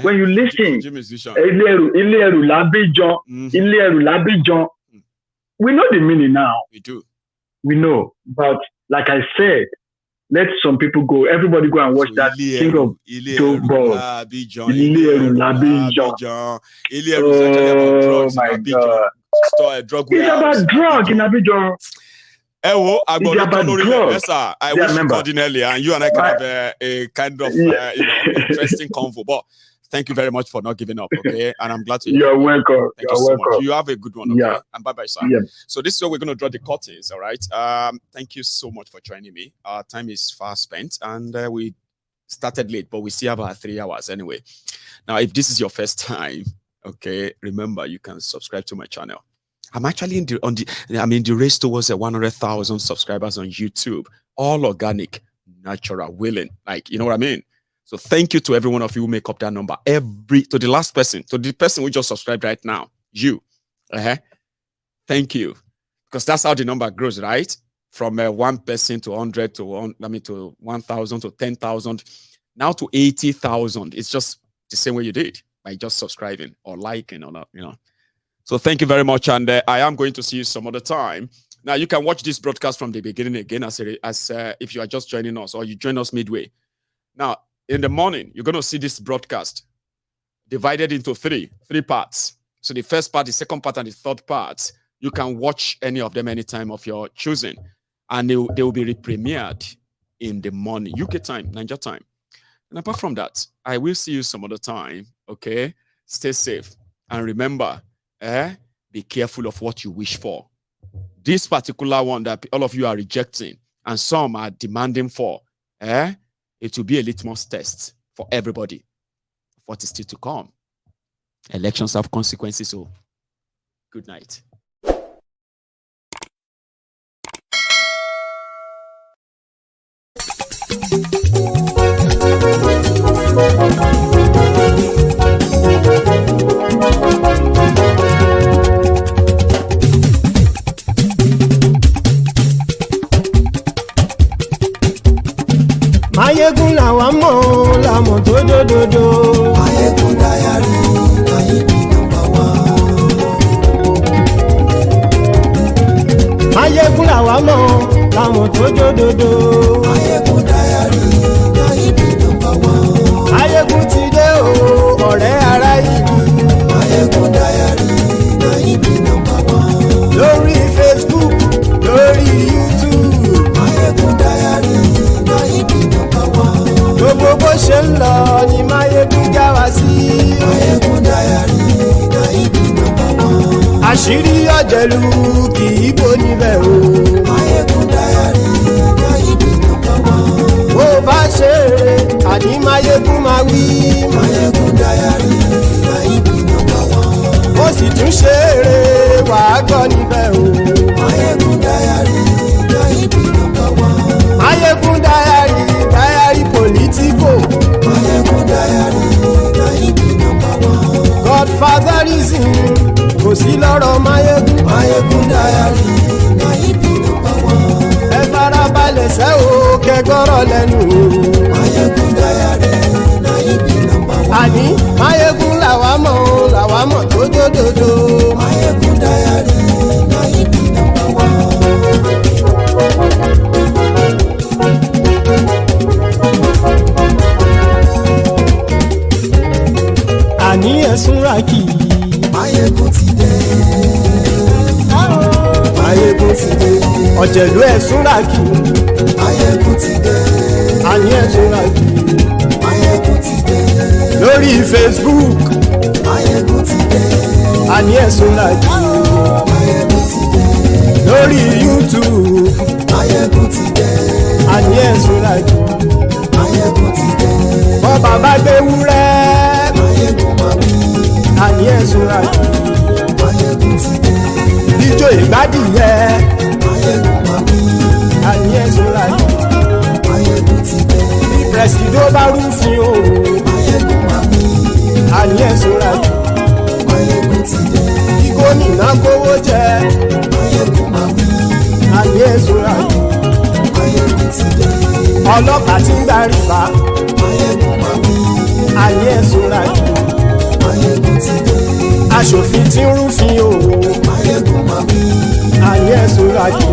When you listen, Ileru Labijon, we know the meaning now. We do. We know. But like I said, let some people go. Everybody go and watch that King of Joe Ball. Ileru Labijon. Ileru is actually about drugs in Abidjan. Store a drug warehouse. It's about drug in Abidjan. I wish you called in earlier and you and I can have a kind of interesting convo. But thank you very much for not giving up, okay? And I'm glad to hear. You're welcome. Thank you so much. You have a good one, okay? Yeah. And bye-bye, sir. Yeah. So this is where we're going to draw the curtains, all right? Thank you so much for joining me. Our time is fast spent and we started late, but we still have about 3 hours anyway. Now, if this is your first time, okay, remember you can subscribe to my channel. I'm actually in the race towards 100,000 subscribers on YouTube. All organic, natural, willing. Like, you know what I mean? So thank you to every one of you who make up that number. To the last person, to the person who just subscribed right now, you. Thank you. Because that's how the number grows, right? From 1 person to 100 to 1,000 to 10,000, now to 80,000. It's just the same way you did by just subscribing or liking or not, you know. So thank you very much, and I am going to see you some other time. Now, you can watch this broadcast from the beginning again as if you are just joining us or you join us midway. Now, in the morning, you're going to see this broadcast divided into three parts. So the first part, the second part, and the third part, you can watch any of them anytime of your choosing. And they will be re-premiered in the morning, UK time, Niger time. And apart from that, I will see you some other time, okay? Stay safe. And remember, be careful of what you wish for. This particular one that all of you are rejecting and some are demanding for, it will be a litmus test for everybody of what is still to come. Elections have consequences, so good night. Mayegun làwa mọ̀ làmọ̀ tó dòdòdò. Mayegun Diary Nayibi #1. Mayegun làwa mọ̀ làmọ̀ tó dòdòdò. Mayegun Diary Nayibi #1. Mayegun ti dé o ọ̀rẹ́ ara yìí. Mayegun Diary Nayibi #1. Lórí Facebook, lórí YouTube. Mayegun Diary Nayibi #1. Gbogbo bó ṣe ń lọ ni Mayegun já wa sí. Mayegun Diary Nayibi #1. Àṣírí ọ̀jẹ̀lú kì í bò níbẹ̀ o. Mayegun Diary Nayibi #1. Bó bá ṣe eré àní Mayegun máa wí. Mayegun Diary Nayibi #1. Ó sì tún ṣe eré wàá gbọ́ níbẹ̀ o. Mayegun Diary Nayibi #1. Mayegun Diary political. Mayegun Diary Nayibi #1. Godfatherism kò sí lọ́rọ̀ Mayegun. Mayegun Diary Nayibi #1. Ẹ farabalẹ̀ sẹ́ o kẹgọ́rọ̀ lẹ́nu o. Mayegun Diary Nayibi #1. Àní Mayegun làwa mọ̀ tó dòdòdò. Mayegun Diary Nayibi #1. Àní ẹ̀sùn ràkì. Mayegun ti dé. Mayegun ti dé. Ọ̀jẹ̀lú ẹ̀sùn ràkì. Mayegun ti dé. Àní ẹ̀sùn ràkì. Mayegun ti dé. Lórí Facebook. Mayegun ti dé. Àní ẹ̀sùn ràkì. Mayegun ti dé. Lórí YouTube. Mayegun ti dé. Àní ẹ̀sùn ràkì. Mayegun ti dé. Bọ́ bàbá gbé wúrẹ́. Mayegun àní ẹ̀sùn rájì. Máyégún ti dé. Ijó ìgbádìyẹ. Máyégún máa wí. Àní ẹ̀sùn rájì. Máyégún ti dé. Bí pẹ̀sìdó bá rúfin o. Máyégún máa wí. Àní ẹ̀sùn rájì. Máyégún ti dé. Bí gómìnà kówó jẹ. Máyégún máa wí. Àní ẹ̀sùn rájì. Máyégún ti dé. Ọlọ́pàá tí ń gba rìbá. Máyégún máa wí. Àní ẹ̀sùn rájì. Máyégún ti dé. Aṣòfin tí ń rúfin o. Máyégún máa wí. Àní ẹ̀sùn rájì.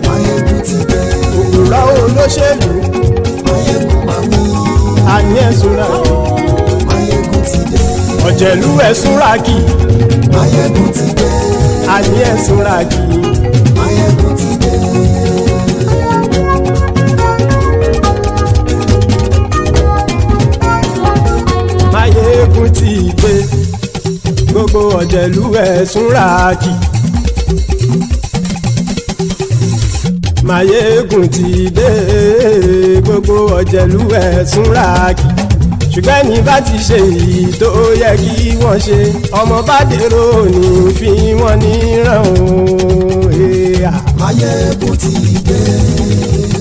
Máyégún ti dé. Òpùrọ́ olóṣèlú. Máyégún máa wí. Àní ẹ̀sùn rájì. Máyégún ti dé. Ọ̀jẹ̀lú ẹ̀sùn rájì. Máyégún ti dé. Àní ẹ̀sùn rájì. Máyégún ti dé. Máyégún ti dé. Gbogbo ọ̀jẹ̀lú ẹ̀sùn rájì. Máyégún ti dé. Gbogbo ọ̀jẹ̀lú ẹ̀sùn rájì. Ṣùgbọ́n ní bá ti ṣe èyí tó yẹ kí wọ́n ṣe, ọmọ bá dèrò ní fi wọ́n níran o. Máyégún ti dé.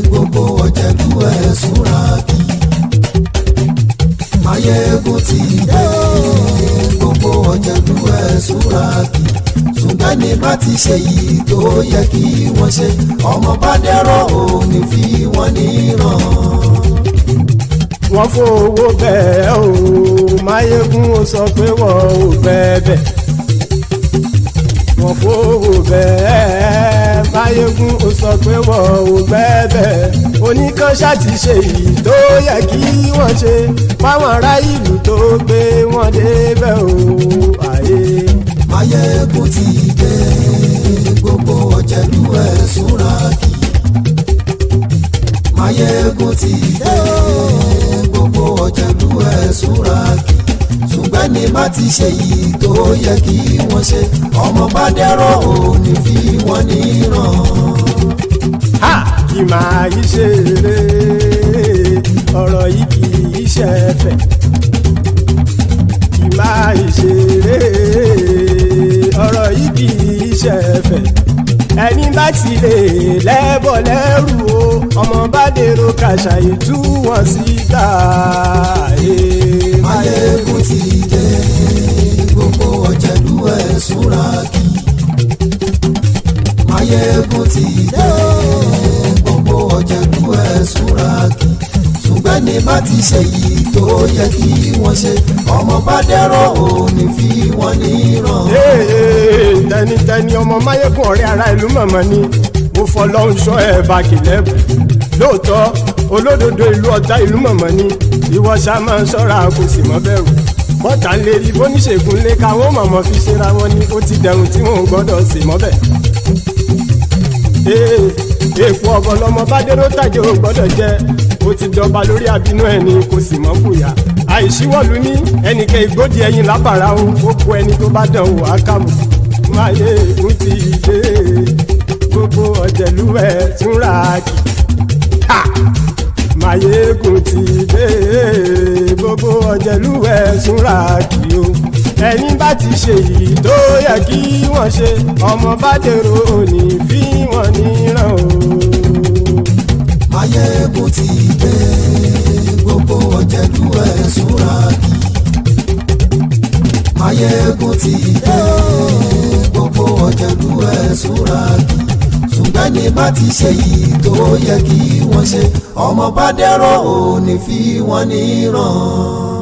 Gbogbo ọ̀jẹ̀lú ẹ̀sùn rájì. Máyégún ti dé. Gbogbo ọ̀jẹ̀lú ẹ̀sùn rájì. Ṣùgbọ́n ní bá ti ṣe èyí tó yẹ kí wọ́n ṣe, ọmọ bá dèrò ní fi wọ́n níran. Wọ́n fowó bẹ́ẹ̀ o, Máyégún ó sọ pé wọ́n ò bẹ́ẹ̀. Wọ́n fowó bẹ́ẹ̀, Máyégún ó sọ pé wọ́n ò bẹ́ẹ̀. Oníkan ṣáàtì ṣe èyí tó yẹ kí wọ́n ṣe, fáwọn ará ìlú tó gbé wọn débẹ̀ o. Máyégún ti dé. Gbogbo ọ̀jẹ̀lú ẹ̀sùn rájì. Máyégún ti dé. Gbogbo ọ̀jẹ̀lú ẹ̀sùn rájì. Ṣùgbọ́n ní bá ti ṣe yìí tó yẹ kí wọ́n ṣe, ọmọ bá dẹ́rọ̀ ò ní fi wọ́n níran. Kì máa yí ṣeré, ọ̀rọ̀ yìí kì í ṣẹ̀fẹ̀. Kì máa yí ṣeré, ọ̀rọ̀ yìí kì í ṣẹ̀fẹ̀. Ẹni bá ti lè lẹ́bọ̀ lẹ́rù o, ọmọ bá dèrò kàṣà ìtú wọn síta. Máyégún ti dé. Gbogbo ọ̀jẹ̀lú ẹ̀sùn rájì. Máyégún ti dé. Gbogbo ọ̀jẹ̀lú ẹ̀sùn rájì. Ṣùgbọ́n ní bá ti ṣe yìí tó yẹ kí wọ́n ṣe, ọmọ bá dẹ́rọ̀ ò ní fi wọ́n níran. Tẹnitẹni ọmọ Máyégún ọ̀rẹ́ ara ìlú mọ̀mọ́ ni mo fọlọ́run ṣọ́ ẹ̀ bá kìlẹ́bù. Lóòótọ́ olódodo ìlú ọ̀tá ìlú mọ̀mọ́ ni ìwọ ṣá máa ń ṣọ́ra kò sì mọ́ bẹ̀rù. Bọ́tà ń lè rí bóníṣègùn lé káwọn mọ̀mọ́ fi ṣera wọn ni ó ti dẹrùn tí wọn ò gbọ́dọ̀ sì mọ́ bẹ̀. Èèpo ọ̀bọ lọmọ bá dérò tàjẹ́ ò gbọ́dọ̀ jẹ́, ó ti dọba lórí àbínú ẹni kò sì mọ́ fòyà. Àìsíwọ́lu ní ẹnìkẹ́ ìgbódì ẹyin lábàrá o, ó kó ẹni tó bá dán o àkàmù. Máyégún ti dé. Gbogbo ọ̀jẹ̀lú ẹ̀sùn rájì. Máyégún ti dé. Gbogbo ọ̀jẹ̀lú ẹ̀sùn rájì o. Ẹni bá ti ṣe yìí tó yẹ kí wọ́n ṣe, ọmọ bá dèrò ní fi wọ́n níran o. Máyégún ti dé. Gbogbo ọ̀jẹ̀lú ẹ̀sùn rájì. Máyégún ti dé. Gbogbo ọ̀jẹ̀lú ẹ̀sùn rájì. Ṣùgbọ́n ní bá ti ṣe yìí tó yẹ kí wọ́n ṣe, ọmọ bá dẹ́rọ̀ ò ní fi wọ́n níran.